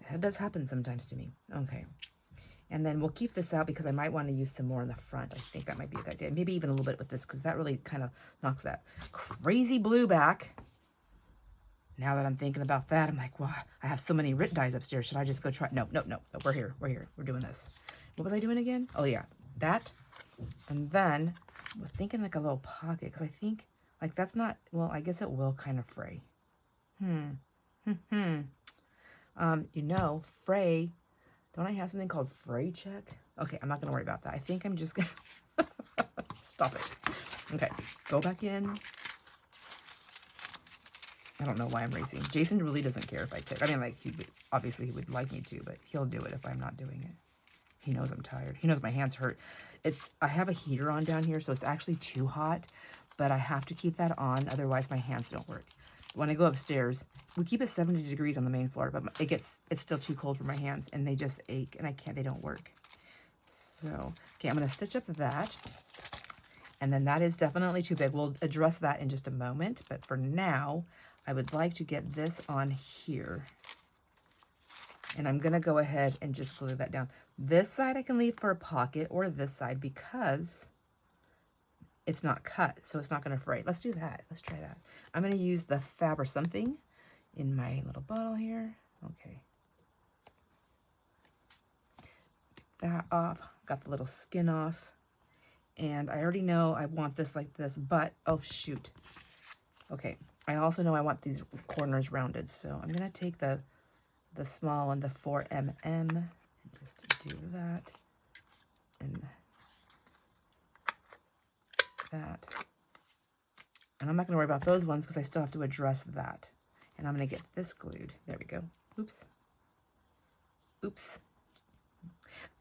That does happen sometimes to me. Okay. And then we'll keep this out because I might want to use some more in the front. I think that might be a good idea. Maybe even a little bit with this because that really kind of knocks that crazy blue back. Now that I'm thinking about that, I'm like, wow, I have so many Rit dyes upstairs. Should I just go try? No. We're here. We're doing this. What was I doing again? Oh, yeah. That. And then we're thinking like a little pocket because I think like that's not, well, I guess it will kind of fray. You know, fray. Don't I have something called fray check? Okay, I'm not going to worry about that. I think I'm just going to stop it. Okay, go back in. I don't know why I'm racing. Jason really doesn't care if I cook. I mean, like, obviously he would like me to, but he'll do it if I'm not doing it. He knows I'm tired. He knows my hands hurt. I have a heater on down here, so it's actually too hot, but I have to keep that on, otherwise my hands don't work. When I go upstairs, we keep it 70 degrees on the main floor, but it's still too cold for my hands, and they just ache, and they don't work. So, okay, I'm going to stitch up that, and then that is definitely too big. We'll address that in just a moment, but for now, I would like to get this on here. And I'm going to go ahead and just glue that down. This side I can leave for a pocket, or this side because it's not cut, so it's not going to fray. Let's do that. Let's try that. I'm going to use the Fab or something in my little bottle here. Okay. Get that off. Got the little skin off. And I already know I want this like this, but, oh shoot. Okay. I also know I want these corners rounded, so I'm going to take the small one, the 4mm, and just do that. And that. And I'm not going to worry about those ones because I still have to address that. And I'm going to get this glued. There we go. Oops. Oops.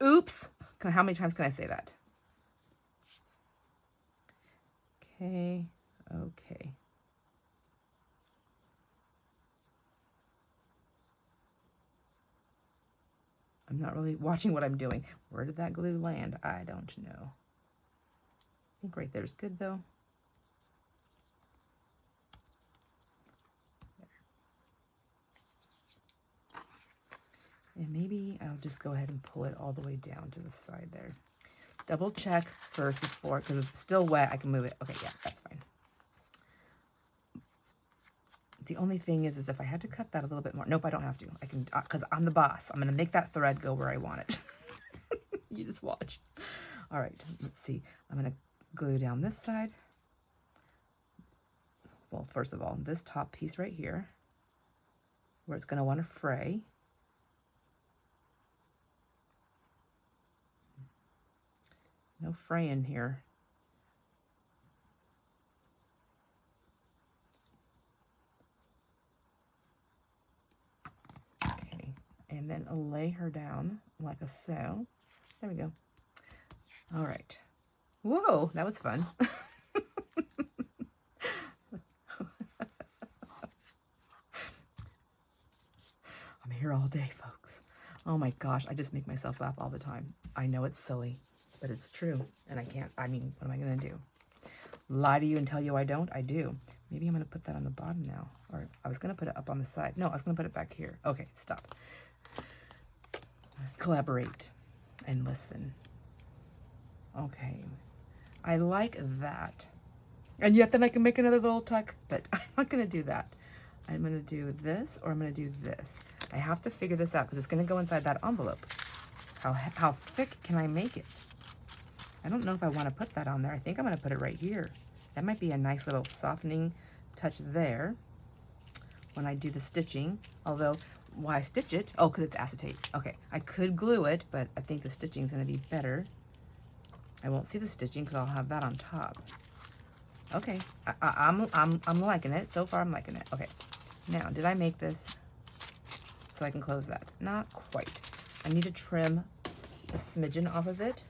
Oops. How many times can I say that? Okay. Okay. I'm not really watching what I'm doing. Where did that glue land? I don't know. think right there is good though. And maybe I'll just go ahead and pull it all the way down to the side there. Double check first before, because it's still wet, I can move it. Okay, yeah, that's fine. The only thing is if I had to cut that a little bit more. Nope, I don't have to. I can, because I'm the boss. I'm going to make that thread go where I want it. You just watch. All right, let's see. I'm going to glue down this side. Well, first of all, this top piece right here, where it's going to want to fray. No fraying here. Okay, and then lay her down like a so. There we go. All right. Whoa, that was fun. I'm here all day, folks. Oh my gosh, I just make myself laugh all the time. I know it's silly, but it's true. And I can't, I mean, what am I going to do? Lie to you and tell you I don't? I do. Maybe I'm going to put that on the bottom now. Or I was going to put it up on the side. No, I was going to put it back here. Okay, stop. Collaborate and listen. Okay. I like that. And yet then I can make another little tuck, but I'm not going to do that. I'm going to do this or I'm going to do this. I have to figure this out because it's going to go inside that envelope. How thick can I make it? I don't know if I want to put that on there. I think I'm going to put it right here. That might be a nice little softening touch there when I do the stitching. Although, why stitch it? Oh, because it's acetate. Okay, I could glue it, but I think the stitching is going to be better. I won't see the stitching because I'll have that on top. Okay, I'm liking it. So far, I'm liking it. Okay, now, did I make this so I can close that? Not quite. I need to trim a smidgen off of it.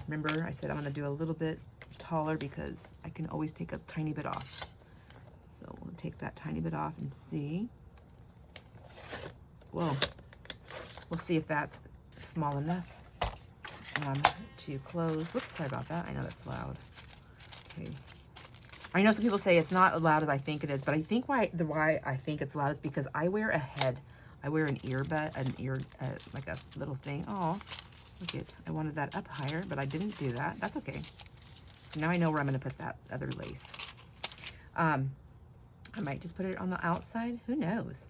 Remember, I said I'm going to do a little bit taller because I can always take a tiny bit off. So we'll take that tiny bit off and see. Whoa. We'll see if that's small enough to close. Whoops, sorry about that. I know that's loud. Okay. I know some people say it's not as loud as I think it is, but I think why I think it's loud is because I wear a head. I wear an earbud, like a little thing. Oh, look it. I wanted that up higher, but I didn't do that. That's okay. So now I know where I'm going to put that other lace. I might just put it on the outside. Who knows?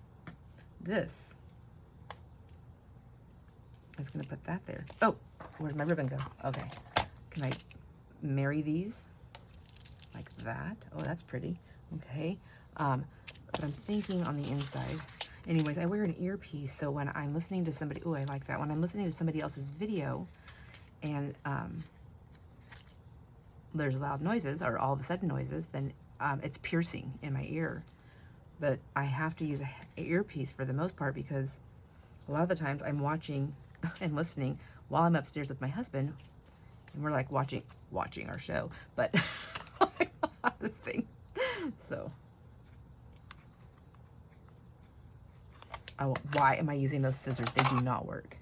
This. I was going to put that there. Oh, where'd my ribbon go? Okay. Can I marry these like that? Oh, that's pretty. Okay. But I'm thinking on the inside. Anyways, I wear an earpiece, so when I'm listening to somebody, oh, I like that. When I'm listening to somebody else's video and there's loud noises or all of a sudden noises, then it's piercing in my ear. But I have to use an earpiece for the most part because a lot of the times I'm watching and listening while I'm upstairs with my husband, and we're like watching our show, but this thing. So, why am I using those scissors? They do not work.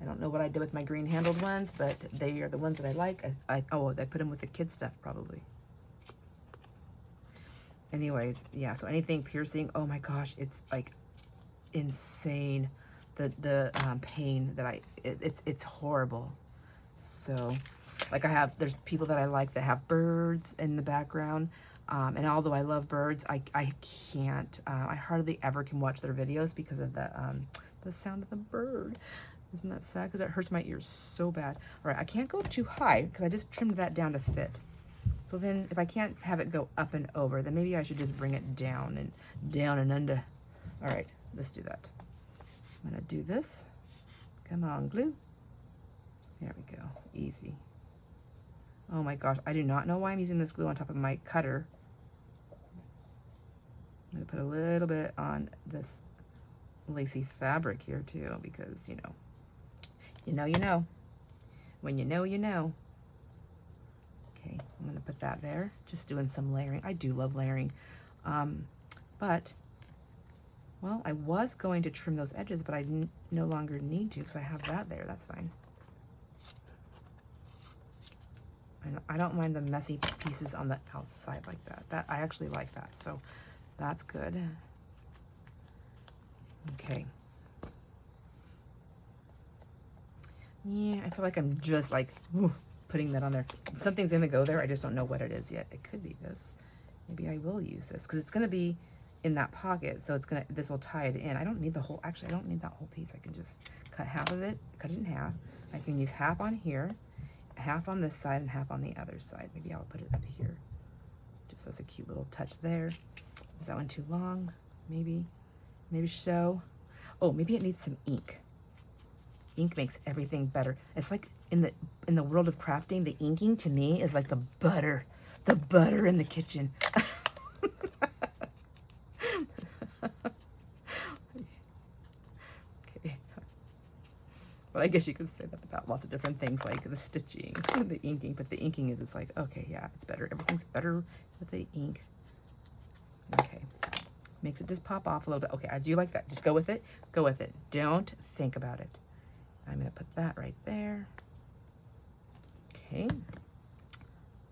I don't know what I did with my green handled ones, but they are the ones that I like. Oh, I put them with the kid stuff probably. Anyways, yeah, so anything piercing, oh my gosh, it's like insane. The pain that it's horrible. So, like there's people that I like that have birds in the background. And although I love birds, I can't, I hardly ever can watch their videos because of the sound of the bird. Isn't that sad? Because it hurts my ears so bad. All right, I can't go too high because I just trimmed that down to fit. So then if I can't have it go up and over, then maybe I should just bring it down and under. All right, let's do that. I'm gonna do this. Come on, glue. There we go, easy. Oh my gosh, I do not know why I'm using this glue on top of my cutter. I'm gonna put a little bit on this lacy fabric here too, because you know. When you know, you know. Okay, I'm gonna put that there. Just doing some layering. I do love layering. But, well, I was going to trim those edges, but I no longer need to because I have that there. That's fine. I don't mind the messy pieces on the outside like that. I actually like that, so that's good. Okay. Yeah, I feel like I'm just like putting that on there. Something's gonna go there. I just don't know what it is yet. It could be this. Maybe I will use this because it's gonna be in that pocket, so this will tie it in. I don't need the whole. Actually, I don't need that whole piece. I can just cut half of it. Cut it in half. I can use half on here, half on this side, and half on the other side. Maybe I'll put it up here, just as a cute little touch there. Is that one too long? Maybe so. Oh, maybe it needs some ink. Ink makes everything better. It's like in the world of crafting, the inking to me is like the butter in the kitchen. Okay. But I guess you could say that about lots of different things, like the stitching, the inking. But the inking is, it's like, okay, yeah, it's better. Everything's better with the ink. Okay. Makes it just pop off a little bit. Okay, I do like that. Just go with it. Go with it. Don't think about it. I'm going to put that right there. Okay.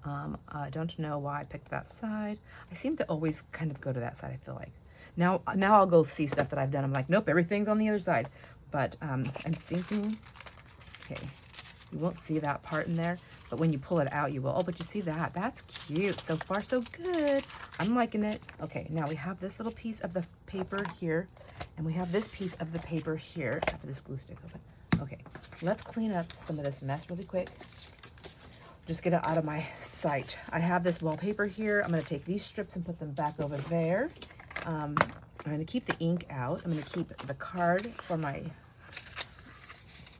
I don't know why I picked that side. I seem to always kind of go to that side, I feel like. Now I'll go see stuff that I've done. I'm like, nope, everything's on the other side. But I'm thinking, okay, you won't see that part in there, but when you pull it out, you will. Oh, but you see that? That's cute. So far, so good. I'm liking it. Okay, now we have this little piece of the paper here, and we have this piece of the paper here. I have this glue stick open. Okay, let's clean up some of this mess really quick. Just get it out of my sight. I have this wallpaper here. I'm going to take these strips and put them back over there. I'm going to keep the ink out. I'm going to keep the card for my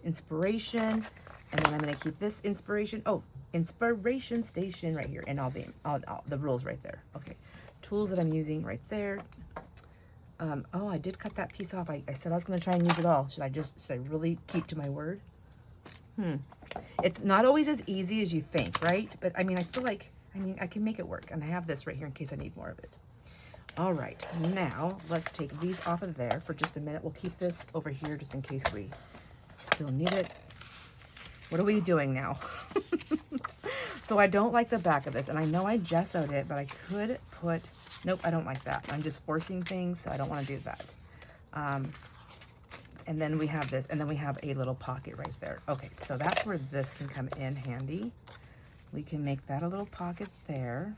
inspiration. And then I'm going to keep this inspiration. Oh, inspiration station right here. And all the rules right there. Okay. Tools that I'm using right there. Oh, I did cut that piece off. I said I was going to try and use it all. Should I really keep to my word? It's not always as easy as you think, right? But I mean, I feel like, I can make it work. And I have this right here in case I need more of it. All right, now let's take these off of there for just a minute. We'll keep this over here just in case we still need it. What are we doing now? So I don't like the back of this, and I know I gessoed it, but I could put, nope, I don't like that. I'm just forcing things, so I don't want to do that. And then we have this, and then we have a little pocket right there. Okay, so that's where this can come in handy. We can make that a little pocket there.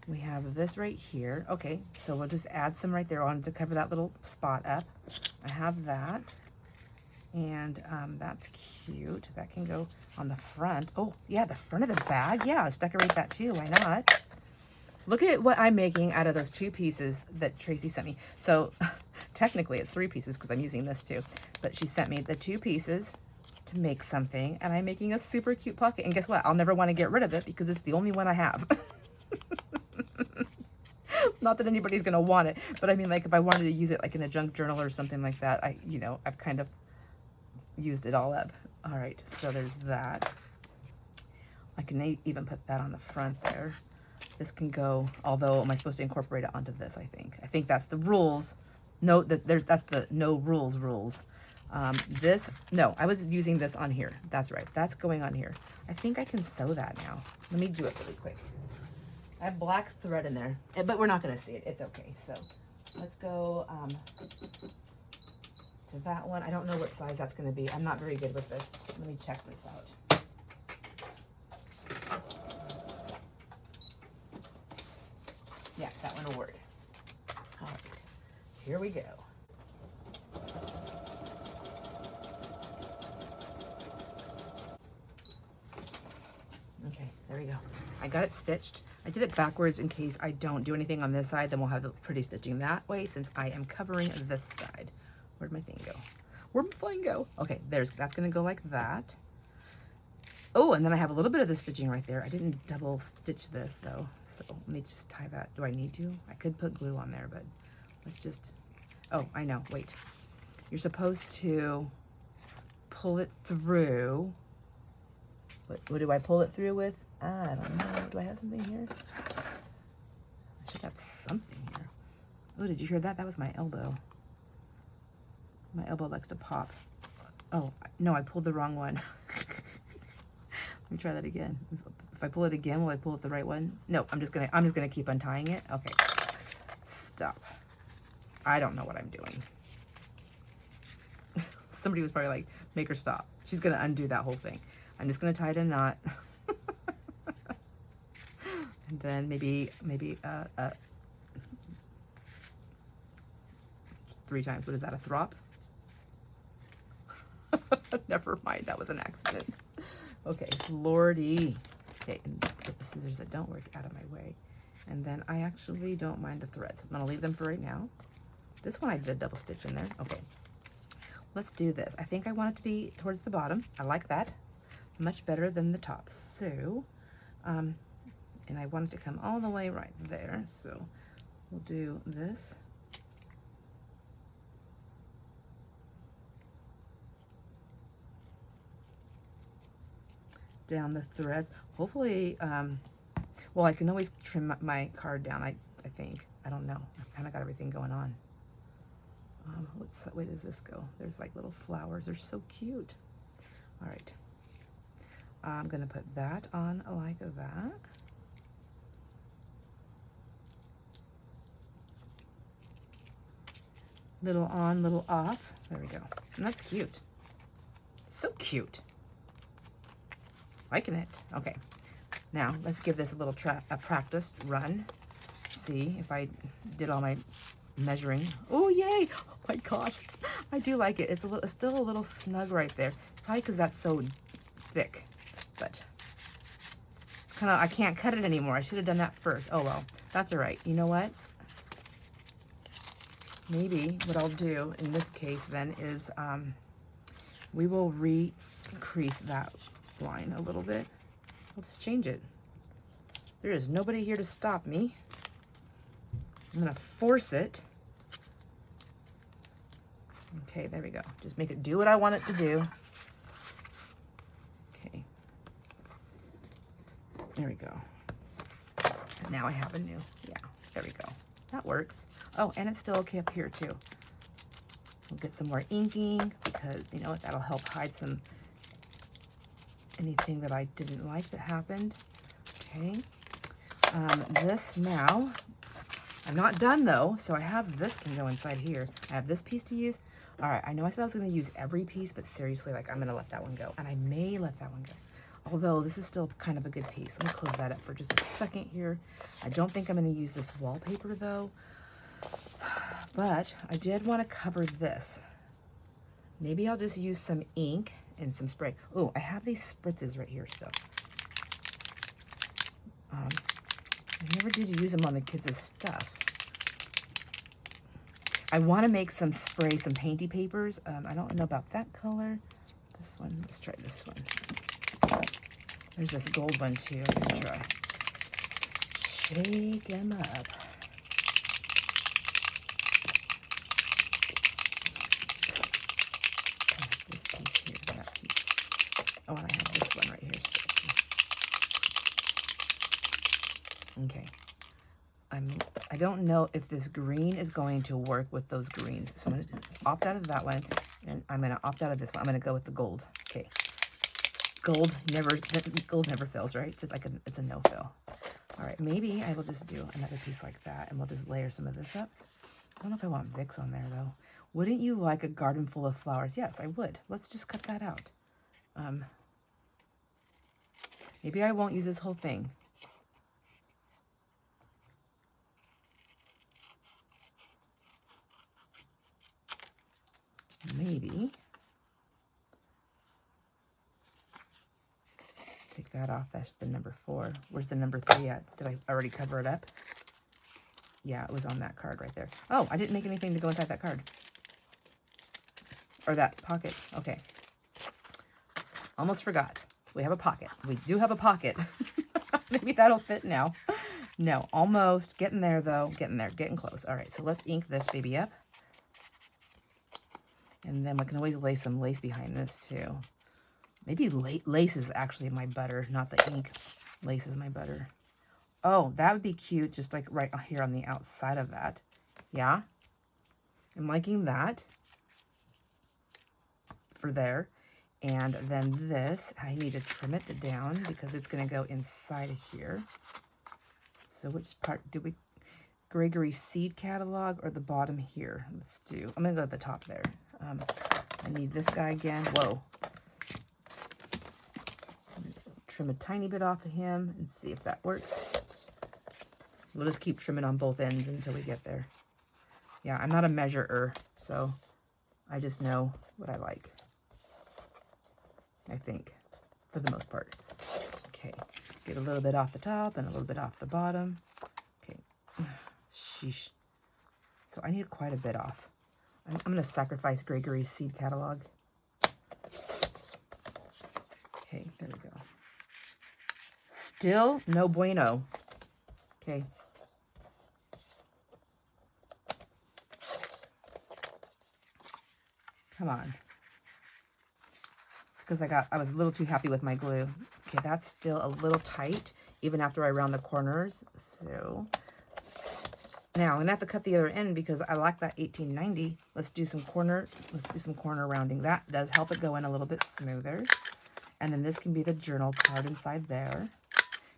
We have this right here. Okay, so we'll just add some right there on to cover that little spot up. I have that. And that's cute. That can go on the front. Oh, yeah, the front of the bag. Yeah, let's decorate that too. Why not? Look at what I'm making out of those 2 pieces that Tracy sent me. So technically it's 3 pieces because I'm using this too. But she sent me the 2 pieces to make something. And I'm making a super cute pocket. And guess what? I'll never want to get rid of it because it's the only one I have. Not that anybody's going to want it. But I mean, like, if I wanted to use it like in a junk journal or something like that, I've kind of used it all up. All right, so there's that. I can even put that on the front there. This can go, although am I supposed to incorporate it onto this? I think that's the rules. No, that's the no rules. No, I was using this on here. That's right. That's going on here. I think I can sew that now. Let me do it really quick. I have black thread in there, but we're not going to see it. It's okay. So let's go to that one. I don't know what size that's going to be. I'm not very good with this. Let me check this out. Yeah, that one will work. All right, here we go. Okay, there we go. I got it stitched. I did it backwards in case I don't do anything on this side. Then we'll have the pretty stitching that way since I am covering this side. Where'd my thing go? Where'd my flame go? Okay, that's gonna go like that. Oh, and then I have a little bit of the stitching right there. I didn't double stitch this though. So let me just tie that. Do I need to? I could put glue on there, but let's just, oh, I know, wait. You're supposed to pull it through. What do I pull it through with? I don't know. Do I have something here? I should have something here. Oh, did you hear that? That was my elbow. My elbow likes to pop. Oh, no, I pulled the wrong one. me try that again. If I pull it again, will I pull it the right one? No, I'm just gonna keep untying it. Okay. Stop. I don't know what I'm doing. Somebody was probably like, make her stop. She's gonna undo that whole thing. I'm just gonna tie it in a knot. And then maybe 3 times. What is that, a throp? Never mind, that was an accident. Okay, Lordy. Okay, and get the scissors that don't work out of my way. And then I actually don't mind the threads. I'm gonna leave them for right now. This one I did a double stitch in there. Okay, let's do this. I think I want it to be towards the bottom. I like that much better than the top. So, and I want it to come all the way right there. So we'll do this. Down the threads. Hopefully, well, I can always trim my card down, I think. I don't know. I've kind of got everything going on. What's that? Way does this go? There's like little flowers. They're so cute. All right. I'm going to put that on like that. Little on, little off. There we go. And that's cute. So cute. Liking it. Okay. Now, let's give this a little practice run. See if I did all my measuring. Oh, yay! Oh my gosh. I do like it. It's still a little snug right there. Probably because that's so thick. But it's kind of, I can't cut it anymore. I should have done that first. Oh, well. That's all right. You know what? Maybe what I'll do in this case then is we will re-crease that line a little bit. I'll just change it. There is nobody here to stop me. I'm gonna force it. Okay, there we go. Just make it do what I want it to do. Okay. There we go. And now I have a new, yeah, there we go. That works. Oh, and it's still okay up here too. We'll get some more inking because, you know what, that'll help hide anything that I didn't like that happened. Okay. This now, I'm not done though, so I have this can go inside here. I have this piece to use. All right, I know I said I was gonna use every piece, but seriously, like I'm gonna let that one go. And I may let that one go. Although this is still kind of a good piece. Let me close that up for just a second here. I don't think I'm gonna use this wallpaper though, but I did wanna cover this. Maybe I'll just use some ink and some spray. Oh, I have these spritzes right here still. I never did use them on the kids' stuff. I want to make some spray, some painty papers. I don't know about that color. This one, let's try this one. There's this gold one too. I'm gonna try. Shake them up. This piece here, that piece. Oh, and I have this one right here still. Okay. I don't know if this green is going to work with those greens. So I'm going to opt out of that one, and I'm going to opt out of this one. I'm going to go with the gold. Okay. Gold never fails, right? It's like it's a no-fail. All right, maybe I will just do another piece like that, and we'll just layer some of this up. I don't know if I want Vicks on there, though. Wouldn't you like a garden full of flowers? Yes, I would. Let's just cut that out. Maybe I won't use this whole thing. Maybe take that off. That's the number 4. Where's the number 3 at? Did I already cover it up? Yeah, it was on that card right there. Oh, I didn't make anything to go inside that card. Or that pocket. Okay. Almost forgot. We have a pocket. We do have a pocket. Maybe that'll fit now. No, almost. Getting there, though. Getting there. Getting close. All right, so let's ink this baby up. And then we can always lay some lace behind this, too. Maybe lace is actually my butter, not the ink. Lace is my butter. Oh, that would be cute, just like right here on the outside of that. Yeah? I'm liking that for there. And then this, I need to trim it down because it's going to go inside of here. So which part do we, Gregory Seed Catalog or the bottom here? Let's do, I'm going to go at the top there. I need this guy again. Whoa. Trim a tiny bit off of him and see if that works. We'll just keep trimming on both ends until we get there. Yeah, I'm not a measurer, so I just know what I like. I think, for the most part. Okay, get a little bit off the top and a little bit off the bottom. Okay, sheesh. So I need quite a bit off. I'm going to sacrifice Gregory's Seed Catalog. Okay, there we go. Still no bueno. Okay. Come on. It's because I was a little too happy with my glue. Okay, that's still a little tight, even after I round the corners. So now I'm gonna have to cut the other end because I like that 1890. Let's do some corner rounding. That does help it go in a little bit smoother. And then this can be the journal card inside there.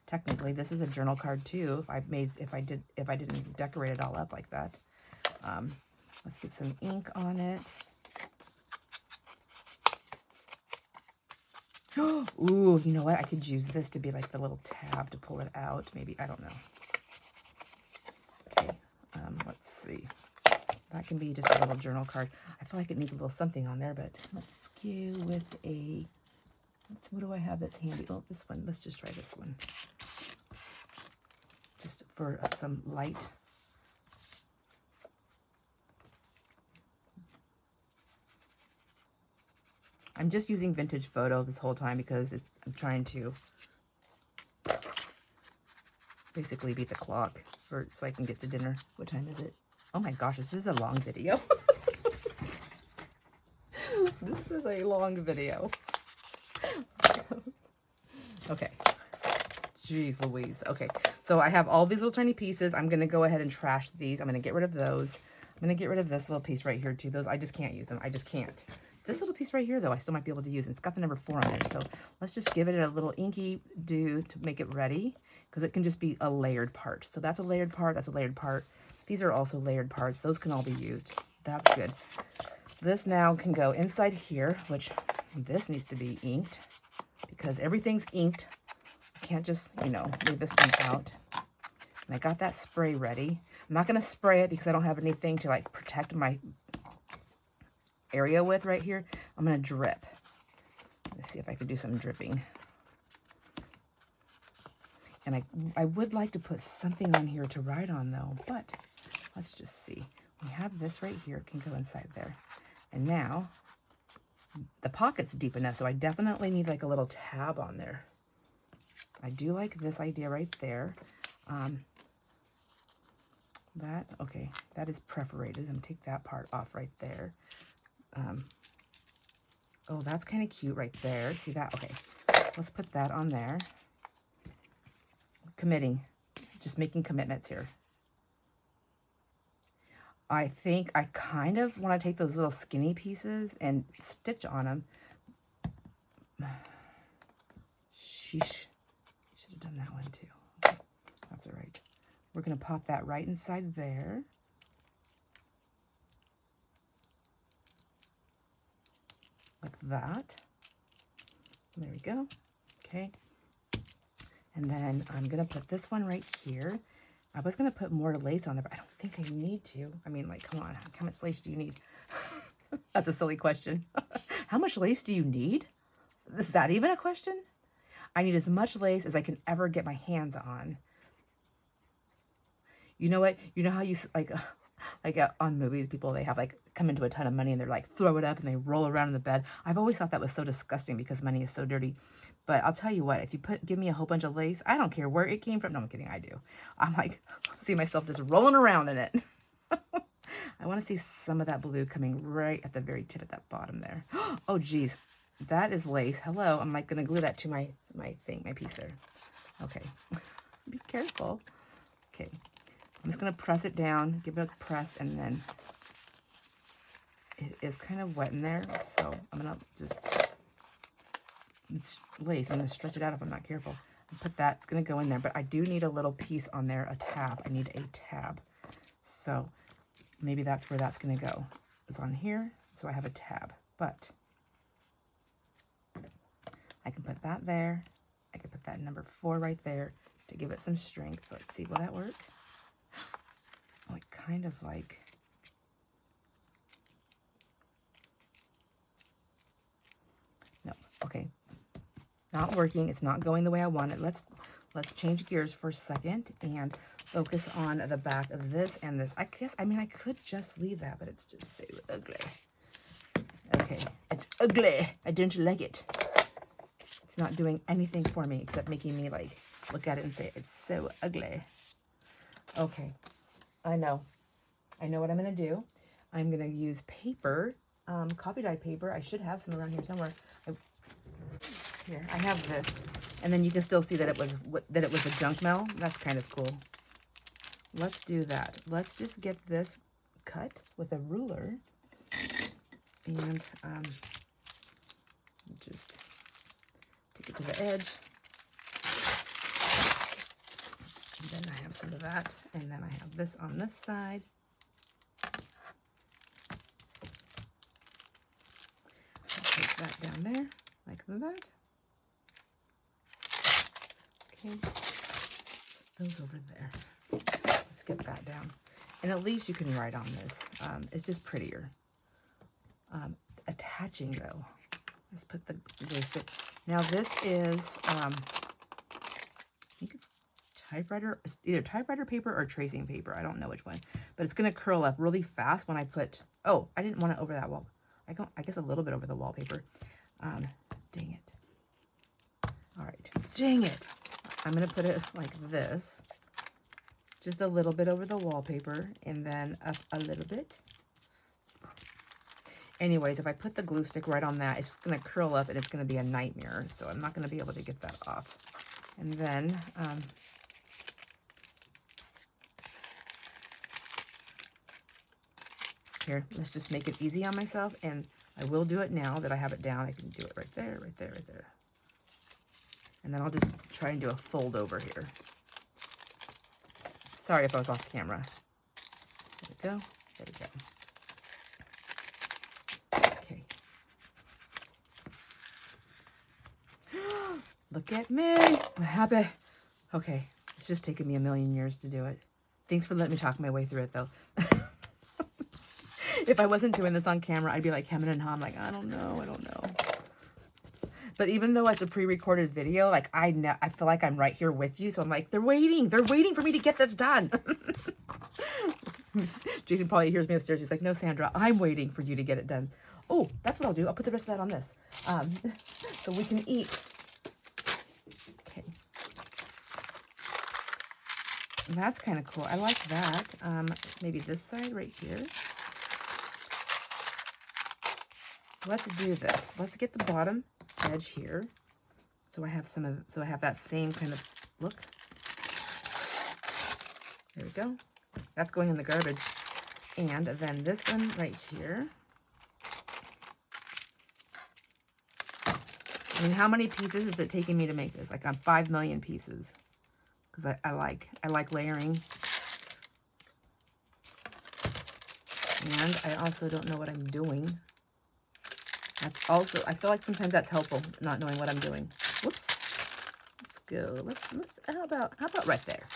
Technically, this is a journal card too. If I didn't decorate it all up like that. Let's get some ink on it. Ooh, you know what? I could use this to be like the little tab to pull it out. Maybe, I don't know. Okay, let's see. That can be just a little journal card. I feel like it needs a little something on there, but let's go with a, what do I have that's handy? Oh, this one. Let's just try this one. Just for some light. I'm just using vintage photo this whole time because I'm trying to basically beat the clock so I can get to dinner. What time is it? Oh my gosh, this is a long video. This is a long video. Okay. Jeez Louise. Okay, so I have all these little tiny pieces. I'm going to go ahead and trash these. I'm going to get rid of those. I'm going to get rid of this little piece right here too. Those, I just can't use them. I just can't. This little piece right here, though, I still might be able to use. It's got the number 4 on there, so let's just give it a little inky do to make it ready, because it can just be a layered part. So that's a layered part, that's a layered part. These are also layered parts. Those can all be used. That's good. This now can go inside here, which this needs to be inked, because everything's inked. You can't just, you know, leave this one out. And I got that spray ready. I'm not going to spray it because I don't have anything to, like, protect my area with right here. I'm going to drip. Let's see if I can do some dripping. And I would like to put something on here to write on though, but let's just see. We have this right here, it can go inside there. And now the pocket's deep enough, so I definitely need like a little tab on there. I do like this idea right there. Okay, that is perforated. I'm going to take that part off right there. Oh, that's kind of cute right there. See that? Okay, let's put that on there. Committing, just making commitments here. I think I kind of want to take those little skinny pieces and stitch on them. Sheesh, should have done that one too. Okay, that's all right. We're going to pop that right inside there. Like that. There we go. Okay. And then I'm going to put this one right here. I was going to put more lace on there, but I don't think I need to. I mean, like, come on. How much lace do you need? That's a silly question. How much lace do you need? Is that even a question? I need as much lace as I can ever get my hands on. You know what? You know how you, like on movies, people, they have like come into a ton of money and they're like throw it up and they roll around in the bed. I've always thought that was so disgusting because money is so dirty. But I'll tell you what, if you give me a whole bunch of lace, I don't care where it came from. No, I'm kidding, I do. I'm like, see myself just rolling around in it. I want to see some of that blue coming right at the very tip at that bottom there. Oh, geez, that is lace. Hello, I'm like going to glue that to my piece there. Okay, be careful. Okay, I'm just going to press it down, give it a press, and then it is kind of wet in there. So I'm going to just it's lace. I'm going to stretch it out if I'm not careful. And put that. It's going to go in there. But I do need a little piece on there, a tab. I need a tab. So maybe that's where that's going to go. It's on here. So I have a tab. But I can put that there. I can put that number 4 right there to give it some strength. Let's see, will that work? Oh, it kind of like... No, okay. Not working. It's not going the way I want it. Let's change gears for a second and focus on the back of this and this. I guess, I mean, I could just leave that, but it's just so ugly. Okay, it's ugly. I don't like it. It's not doing anything for me except making me like look at it and say it's so ugly. Okay, I know what I'm gonna do. I'm gonna use paper, coffee dye paper. I should have some around here somewhere. Here, I have this, and then you can still see that it was a junk mail. That's kind of cool. Let's do that. Let's just get this cut with a ruler, and just take it to the edge. And then I have some of that, and then I have this on this side. I'll take that down there, like that. Okay, those over there. Let's get that down. And at least you can write on this. It's just prettier. Attaching though. Let's put the glue stick. Now this is, I think it's typewriter, it's either typewriter paper or tracing paper. I don't know which one, but it's going to curl up really fast when I put, oh, I didn't want it over that wall. I guess a little bit over the wallpaper. Dang it. All right, dang it. I'm going to put it like this, just a little bit over the wallpaper and then up a little bit. Anyways, if I put the glue stick right on that, it's going to curl up and it's going to be a nightmare. So I'm not going to be able to get that off. And then, here, let's just make it easy on myself. And I will do it now that I have it down. I can do it right there, right there, right there. And then I'll just try and do a fold over here. Sorry if I was off camera. There we go. There we go. Okay. Look at me. I'm happy. Okay. It's just taken me a million years to do it. Thanks for letting me talk my way through it, though. If I wasn't doing this on camera, I'd be like hemming and hawing, like, I don't know. But even though it's a pre-recorded video, like I feel like I'm right here with you. So I'm like, they're waiting for me to get this done. Jason probably hears me upstairs. He's like, no, Sandra, I'm waiting for you to get it done. Oh, that's what I'll do. I'll put the rest of that on this. So we can eat. Okay. That's kind of cool. I like that. Maybe this side right here. Let's do this. Let's get the bottom edge here. So I have so I have that same kind of look. There we go. That's going in the garbage. And then this one right here. I mean, how many pieces is it taking me to make this? Like, I'm 5 million pieces. Because I like layering. And I also don't know what I'm doing. That's also, I feel like sometimes that's helpful, not knowing what I'm doing. Whoops. Let's go. Let's how about right there?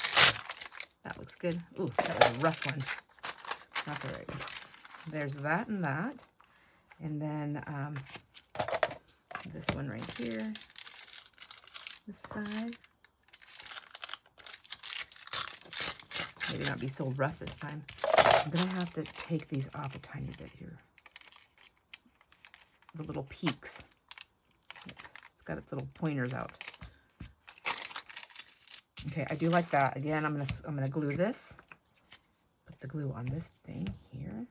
That looks good. Ooh, that was a rough one. That's all right. There's that and that. And then this one right here. This side. Maybe not be so rough this time. I'm going to have to take these off a tiny bit here. The little peaks. It's got its little pointers out. Okay, I do like that. Again, I'm gonna glue this. Put the glue on this thing here.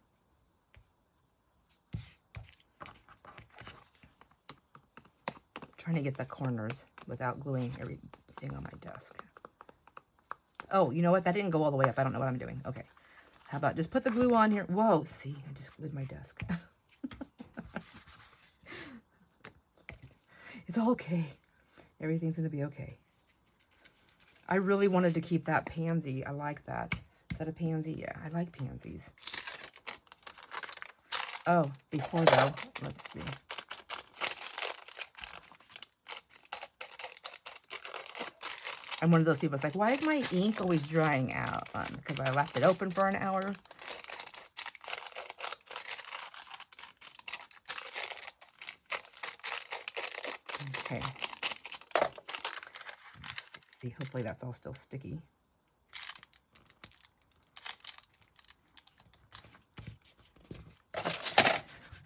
Trying to get the corners without gluing everything on my desk. Oh, you know what? That didn't go all the way up. I don't know what I'm doing. Okay. How about just put the glue on here? Whoa, see, I just glued my desk. It's all okay. Everything's going to be okay. I really wanted to keep that pansy. I like that. Is that a pansy? Yeah, I like pansies. Oh, before though, let's see. I'm one of those people that's like, why is my ink always drying out? Because I left it open for an hour. Okay. Let's see, hopefully that's all still sticky.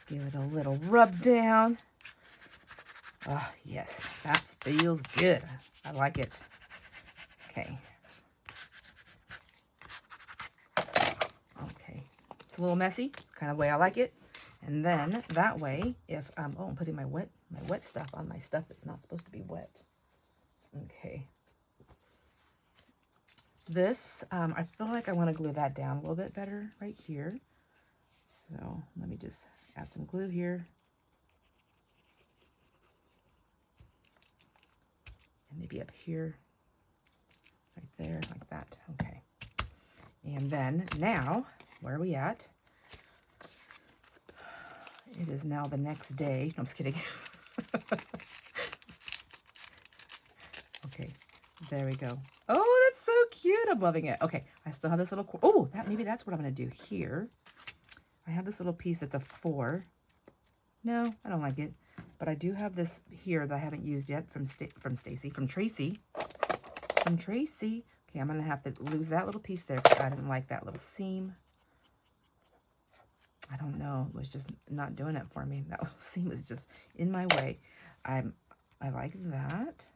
Give it a little rub down. Oh, yes, that feels good. I like it. Okay. Okay. It's a little messy. It's kind of the way I like it. And then that way, if I'm putting my wet stuff on my stuff that's not supposed to be wet. Okay. This, I feel like I want to glue that down a little bit better right here. So let me just add some glue here. And maybe up here, right there, like that. Okay. And then now, where are we at? It is now the next day. No, I'm just kidding. Okay, there we go. Oh, that's so cute. I'm loving it. Okay, I still have this little, oh, maybe that's what I'm going to do here. I have this little piece that's a 4. No, I don't like it. But I do have this here that I haven't used yet from Tracy. Okay, I'm going to have to lose that little piece there because I didn't like that little seam. I don't know. It was just not doing it for me. That little seam was just in my way. I like that.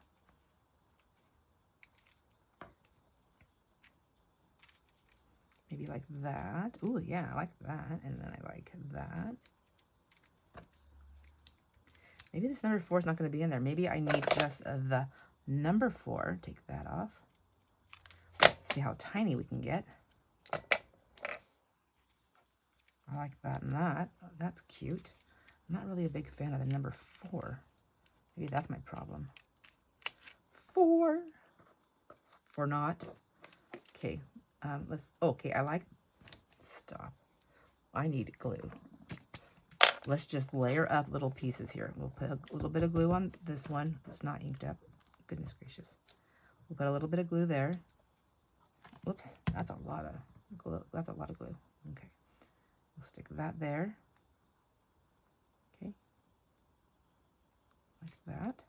Maybe like that. Ooh, yeah, I like that. And then I like that. Maybe this number 4 is not going to be in there. Maybe I need just the number 4. Take that off. Let's see how tiny we can get. I like that and that. Oh, that's cute. I'm not really a big fan of the number 4. Maybe that's my problem. 4. For not. Okay. Okay, I like, stop. I need glue. Let's just layer up little pieces here. We'll put a little bit of glue on this one that's not inked up. Goodness gracious. We'll put a little bit of glue there. Whoops, that's a lot of glue. That's a lot of glue. Okay. We'll stick that there. Okay. Like that.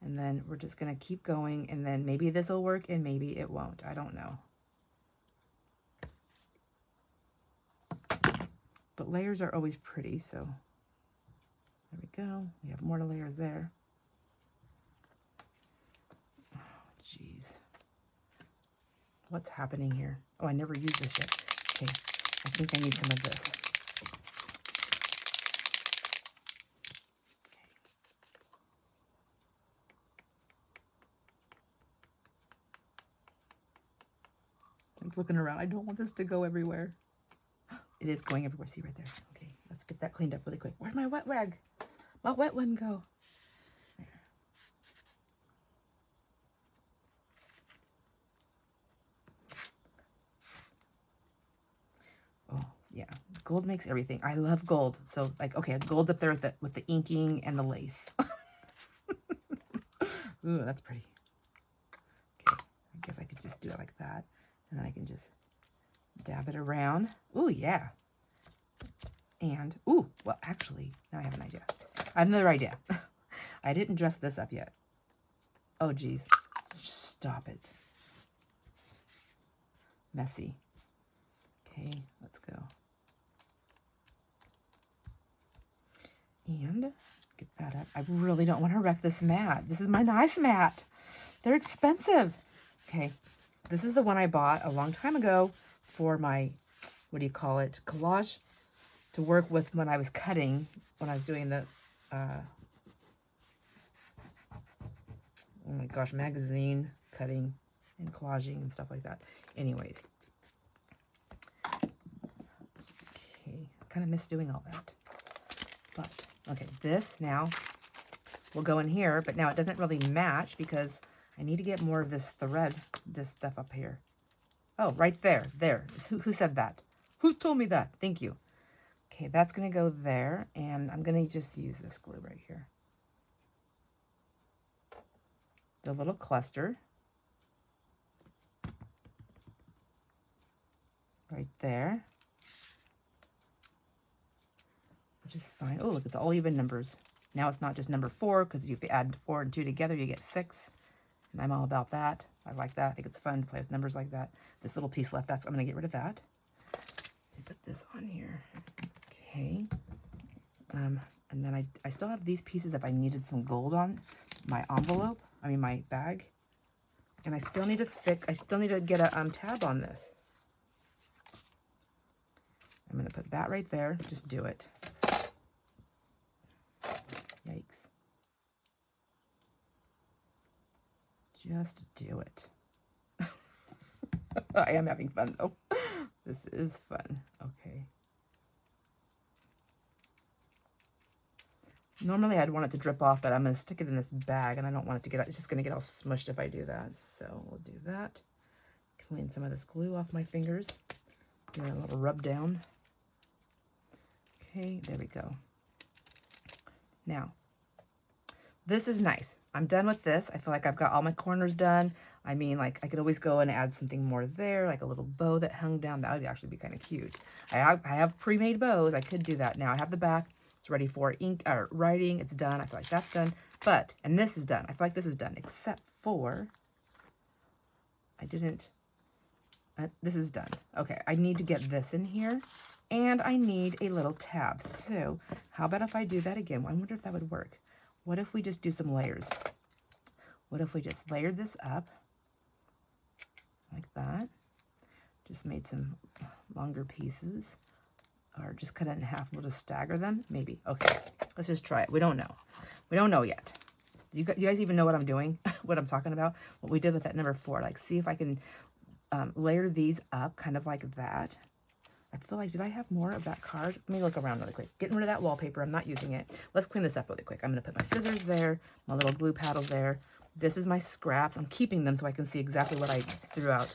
And then we're just going to keep going, and then maybe this will work and maybe it won't. I don't know. But layers are always pretty, so there we go. We have more layers there. Oh, jeez. What's happening here? Oh, I never used this yet. Okay, I think I need some of this. I'm looking around. I don't want this to go everywhere. It is going everywhere. See right there. Okay, let's get that cleaned up really quick. Where'd my wet rag? My wet one go? There. Oh, yeah. Gold makes everything. I love gold. So, like, okay, gold's up there with the inking and the lace. Ooh, that's pretty. Okay, I guess I could just do it like that. And then I can just dab it around. Ooh, yeah. And, ooh, well, actually, now I have an idea. I have another idea. I didn't dress this up yet. Oh, geez. Stop it. Messy. Okay, let's go. And get that up. I really don't want to wreck this mat. This is my nice mat. They're expensive. Okay, this is the one I bought a long time ago for my, what do you call it, collage, to work with when I was cutting, when I was doing the, oh my gosh, magazine cutting and collaging and stuff like that. Anyways. Okay, kind of miss doing all that. But, okay, this now, will go in here, but now it doesn't really match because I need to get more of this thread, this stuff up here. Oh, right there, there. Who said that? Who told me that? Thank you. Okay, that's gonna go there, and I'm gonna just use this glue right here. The little cluster. Right there. Which is fine. Oh, look, it's all even numbers. Now it's not just number 4, because if you add 4 and 2 together, you get 6. And I'm all about that. I like that. I think it's fun to play with numbers like that. This little piece left, I'm going to get rid of that. And put this on here. Okay. And then I still have these pieces if I needed some gold on my envelope. I mean, my bag. And I still need to get a tab on this. I'm going to put that right there. Just do it. Yikes. Just do it. I am having fun, though. This is fun. Okay. Normally, I'd want it to drip off, but I'm going to stick it in this bag, and I don't want it to get out. It's just going to get all smushed if I do that. So we'll do that. Clean some of this glue off my fingers. Do a little rub down. Okay, there we go. Now, this is nice. I'm done with this. I feel like I've got all my corners done. I mean, like, I could always go and add something more there, like a little bow that hung down. That would actually be kind of cute. I have pre-made bows. I could do that now. I have the back. It's ready for ink or writing. It's done. I feel like that's done. But, and this is done. I feel like this is done, except for, this is done. Okay, I need to get this in here. And I need a little tab. So how about if I do that again? I wonder if that would work. What if we just do some layers? What if we just layered this up like that? Just made some longer pieces. Or just cut it in half. We'll just stagger them. Maybe. Okay. Let's just try it. We don't know. We don't know yet. Do you guys even know what I'm doing? What I'm talking about? What we did with that number 4. Like, see if I can layer these up kind of like that. I feel like, did I have more of that card? Let me look around really quick. Getting rid of that wallpaper. I'm not using it. Let's clean this up really quick. I'm going to put my scissors there, my little glue paddle there. This is my scraps. I'm keeping them so I can see exactly what I threw out.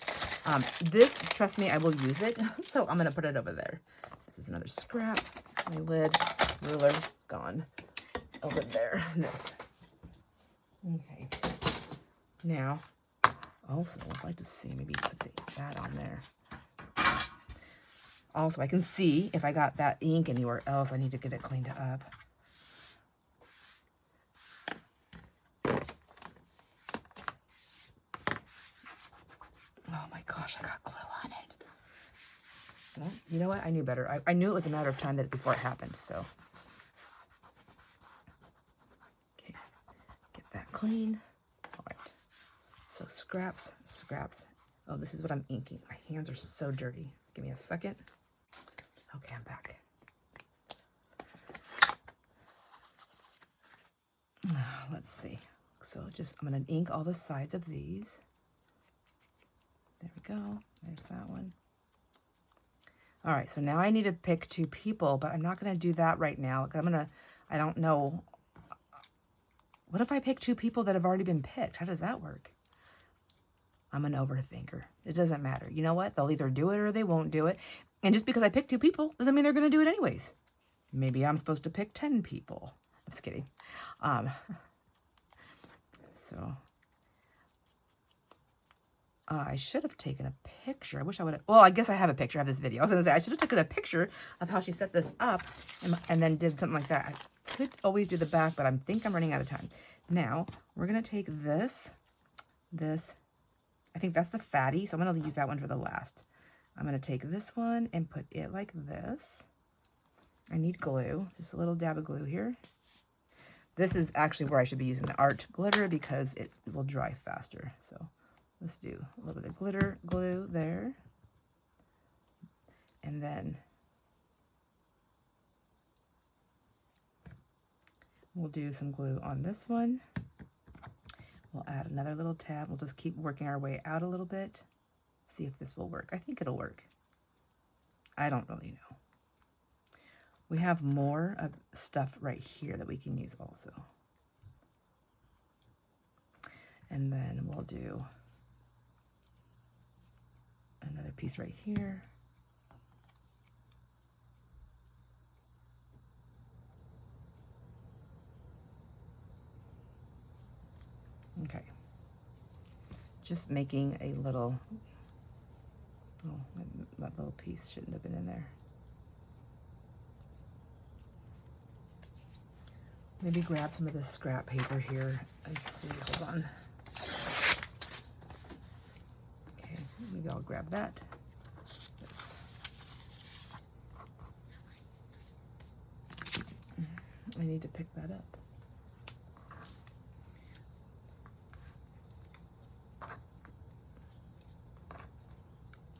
This, trust me, I will use it. So I'm going to put it over there. This is another scrap. My lid, ruler, gone. Over there. This. Okay. Now, also, I'd like to see, maybe put that on there. Also, I can see if I got that ink anywhere else. I need to get it cleaned up. Oh my gosh, I got glue on it. Well, you know what? I knew better. I knew it was a matter of time before it happened, so. Okay, get that clean. All right. So scraps. Oh, this is what I'm inking. My hands are so dirty. Give me a second. Okay, I'm back. Let's see. So I'm going to ink all the sides of these. There we go. There's that one. All right, so now I need to pick 2 people, but I'm not going to do that right now. I don't know. What if I pick 2 people that have already been picked? How does that work? I'm an overthinker. It doesn't matter. You know what? They'll either do it or they won't do it. And just because I pick 2 people doesn't mean they're going to do it anyways. Maybe I'm supposed to pick 10 people. I'm just kidding. I should have taken a picture. I wish I would have. Well, I guess I have a picture. I have this video. I was going to say I should have taken a picture of how she set this up and then did something like that. I could always do the back, but I think I'm running out of time. Now, we're going to take this. I think that's the fatty, so I'm going to use that one for the last. I'm going to take this one and put it like this. I need glue, just a little dab of glue here. This is actually where I should be using the art glitter because it will dry faster. So let's do a little bit of glitter glue there. And then we'll do some glue on this one. We'll add another little tab. We'll just keep working our way out a little bit. See if this will work. I think it'll work. I don't really know. We have more of stuff right here that we can use also. And then we'll do another piece right here. Okay. Just making a little, oh, that little piece shouldn't have been in there. Maybe grab some of this scrap paper here and see, hold on. Okay, maybe I'll grab that. I need to pick that up.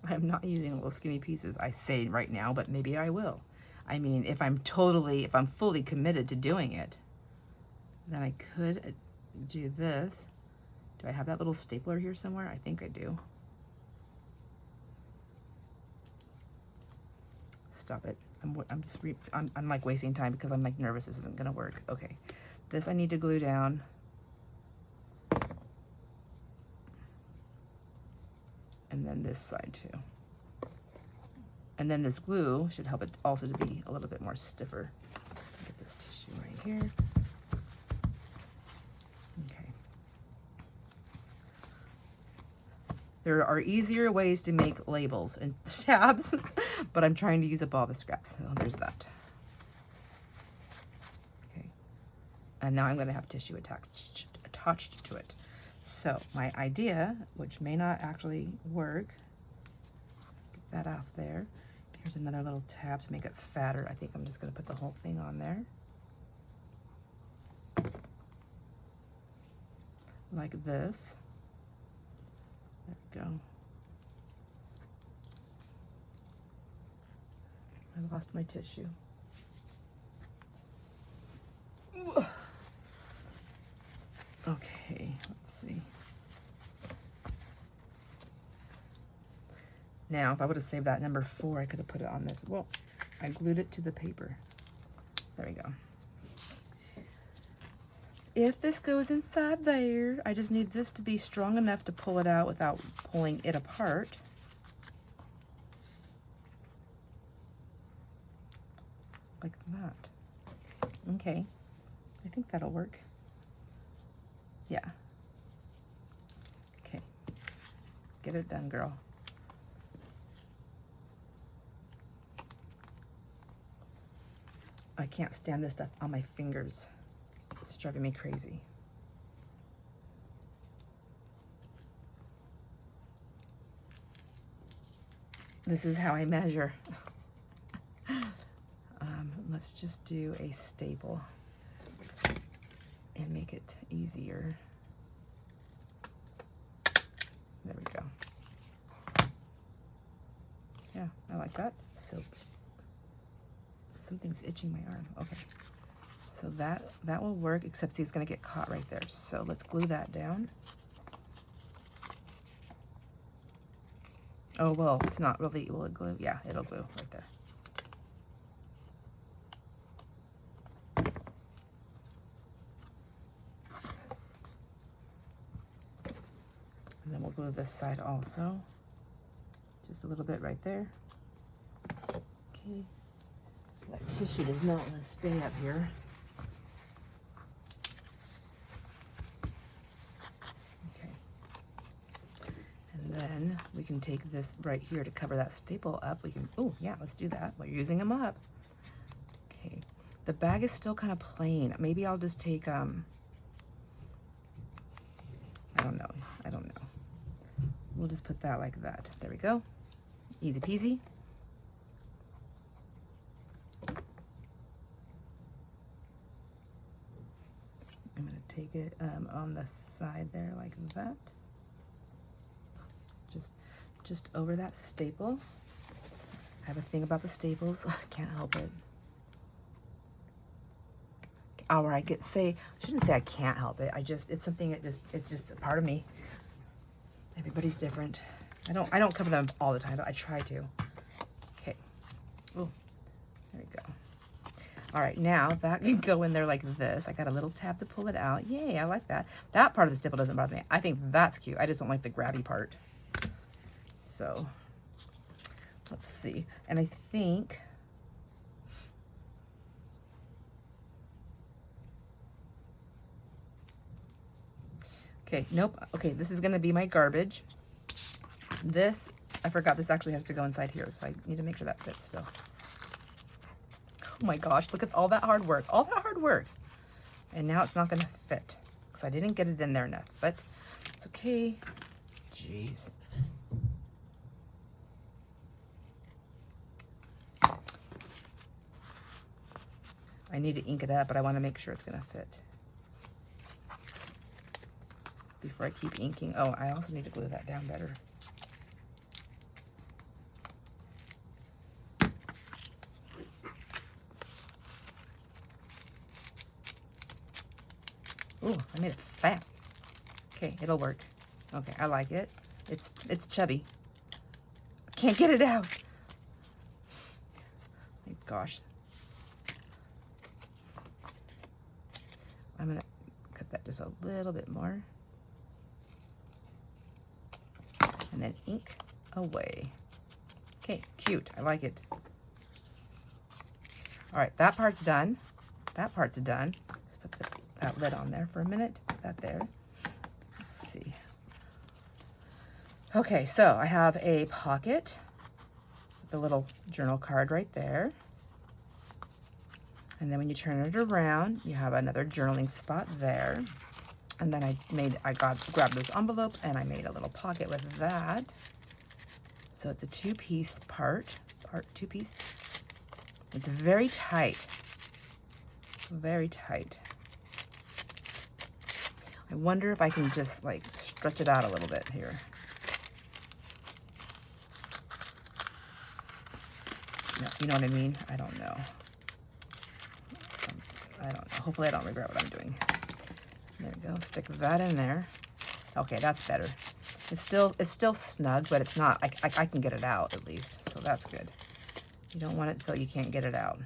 I'm not using little skinny pieces, I say right now, but maybe I will. I mean, if I'm fully committed to doing it, then I could do this. Do I have that little stapler here somewhere? I think I do. Stop it. I'm like wasting time because I'm like nervous this isn't gonna work. Okay, this I need to glue down. And then this side too. And then this glue should help it also to be a little bit more stiffer. Get this tissue right here. Okay. There are easier ways to make labels and tabs, but I'm trying to use up all the scraps. So there's that. Okay. And now I'm going to have tissue attached to it. So my idea, which may not actually work, get that off there. Here's another little tab to make it fatter. I think I'm just going to put the whole thing on there. Like this. There we go. I lost my tissue. Ooh. Okay, let's see. Now, if I would have saved that number 4, I could have put it on this. Well, I glued it to the paper. There we go. If this goes inside there, I just need this to be strong enough to pull it out without pulling it apart. Like that. Okay, I think that'll work. Yeah. Okay. Get it done, girl. I can't stand this stuff on my fingers. It's driving me crazy. This is how I measure. Let's just do a staple and make it easier. There we go. Yeah, I like that. So something's itching my arm. Okay. So that will work, except see, it's going to get caught right there. So let's glue that down. Oh, well, it's not really, will it glue? Yeah, it'll glue right there. And then we'll glue this side also. Just a little bit right there. Okay. That tissue does not want to stay up here. Okay. And then we can take this right here to cover that staple up. We can, oh yeah, let's do that. We're using them up. Okay. The bag is still kind of plain. Maybe I'll just take, I don't know. We'll just put that like that. There we go. Easy peasy. I'm going to take it on the side there like that. Just over that staple. I have a thing about the staples. I can't help it. Or I shouldn't say I can't help it. It's something it's just a part of me. Everybody's different. I don't cover them all the time, but I try to. Okay. Oh, there we go. All right, now that can go in there like this. I got a little tab to pull it out. Yay, I like that. That part of the stipple doesn't bother me. I think that's cute. I just don't like the grabby part. So, let's see. And I think... Okay, nope. Okay, this is going to be my garbage. This, I forgot this actually has to go inside here, so I need to make sure that fits still. Oh my gosh, look at all that hard work. All that hard work. And now it's not going to fit because I didn't get it in there enough, but it's okay. Jeez. I need to ink it up, but I want to make sure it's going to fit before I keep inking. Oh, I also need to glue that down better. Ooh, I made it fat. Okay, it'll work. Okay, I like it. It's chubby. I can't get it out. My gosh. I'm gonna cut that just a little bit more. And then ink away. Okay, cute. I like it. All right, that part's done. That part's done. Let's put that lid on there for a minute. Put that there. Let's see. Okay, so I have a pocket with a little journal card right there. And then when you turn it around, you have another journaling spot there. And then I grabbed this envelope and I made a little pocket with that. So it's a two-piece two-piece. It's very tight. Very tight. I wonder if I can just like stretch it out a little bit here. No, you know what I mean? I don't know. I don't know. Hopefully I don't regret what I'm doing. There we go. Stick that in there. Okay, that's better. It's still snug, but it's not. I can get it out at least, so that's good. You don't want it so you can't get it out.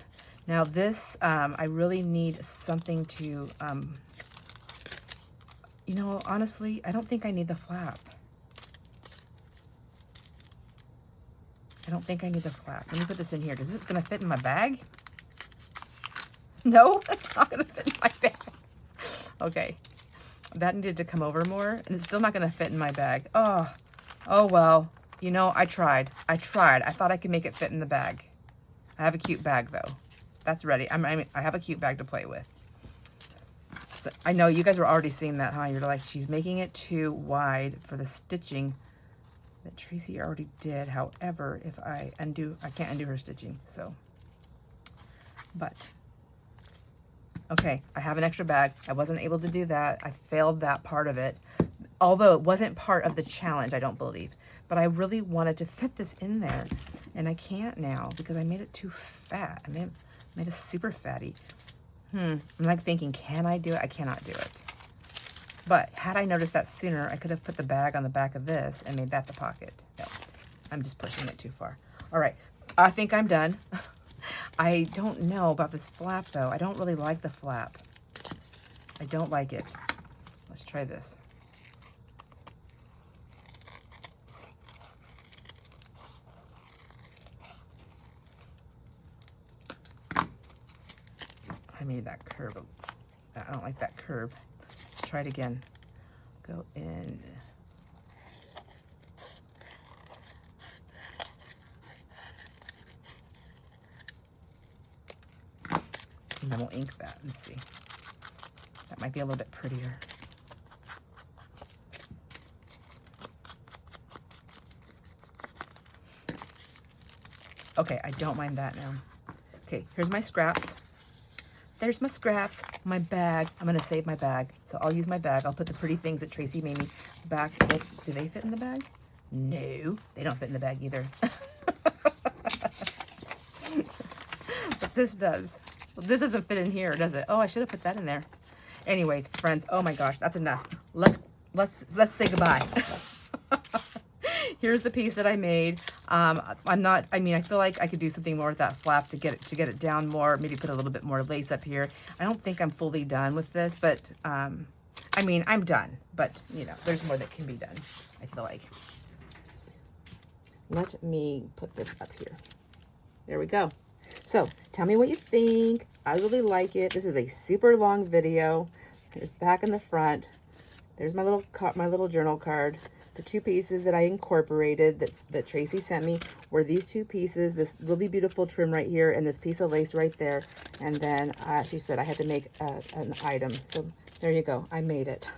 Now this, I really need something to, you know, honestly, I don't think I need the flap. I don't think I need the flap. Let me put this in here. Is it gonna fit in my bag? No, it's not gonna fit in my bag. Okay, that needed to come over more, and it's still not gonna fit in my bag. Oh well, you know, I tried. I thought I could make it fit in the bag. I have a cute bag though. That's ready. I mean, I have a cute bag to play with. So, I know you guys were already seeing that, huh? You're like, she's making it too wide for the stitching that Tracy already did. However, if I can't undo her stitching, so. But, okay, I have an extra bag. I wasn't able to do that. I failed that part of it. Although it wasn't part of the challenge, I don't believe. But I really wanted to fit this in there. And I can't now because I made it too fat. I made it super fatty. I'm like thinking, can I do it? I cannot do it. But had I noticed that sooner, I could have put the bag on the back of this and made that the pocket. No, I'm just pushing it too far. All right, I think I'm done. I don't know about this flap though. I don't really like the flap. I don't like it. Let's try this. I made that curve. I don't like that curve. Let's try it again. Go in. And then we'll ink that and see. That might be a little bit prettier. Okay, I don't mind that now. Okay, here's my scraps. There's my scraps, my bag. I'm gonna save my bag. So I'll use my bag. I'll put the pretty things that Tracy made me back with. Do they fit in the bag? No, they don't fit in the bag either. But this does. Well, this doesn't fit in here, does it? Oh, I should have put that in there. Anyways, friends, oh my gosh, that's enough. Let's say goodbye. Here's the piece that I made. I'm not, I mean, I feel like I could do something more with that flap to get it down more, maybe put a little bit more lace up here. I don't think I'm fully done with this, but, I mean, I'm done, but, you know, there's more that can be done, I feel like. Let me put this up here. There we go. So, tell me what you think. I really like it. This is a super long video. Here's the back and the front. There's my little journal card. The two pieces that I incorporated that Tracy sent me were these two pieces, this really beautiful trim right here and this piece of lace right there. And then she said I had to make an item. So there you go. I made it.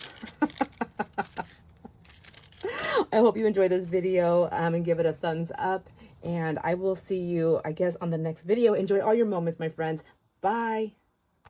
I hope you enjoyed this video and give it a thumbs up. And I will see you, I guess, on the next video. Enjoy all your moments, my friends. Bye.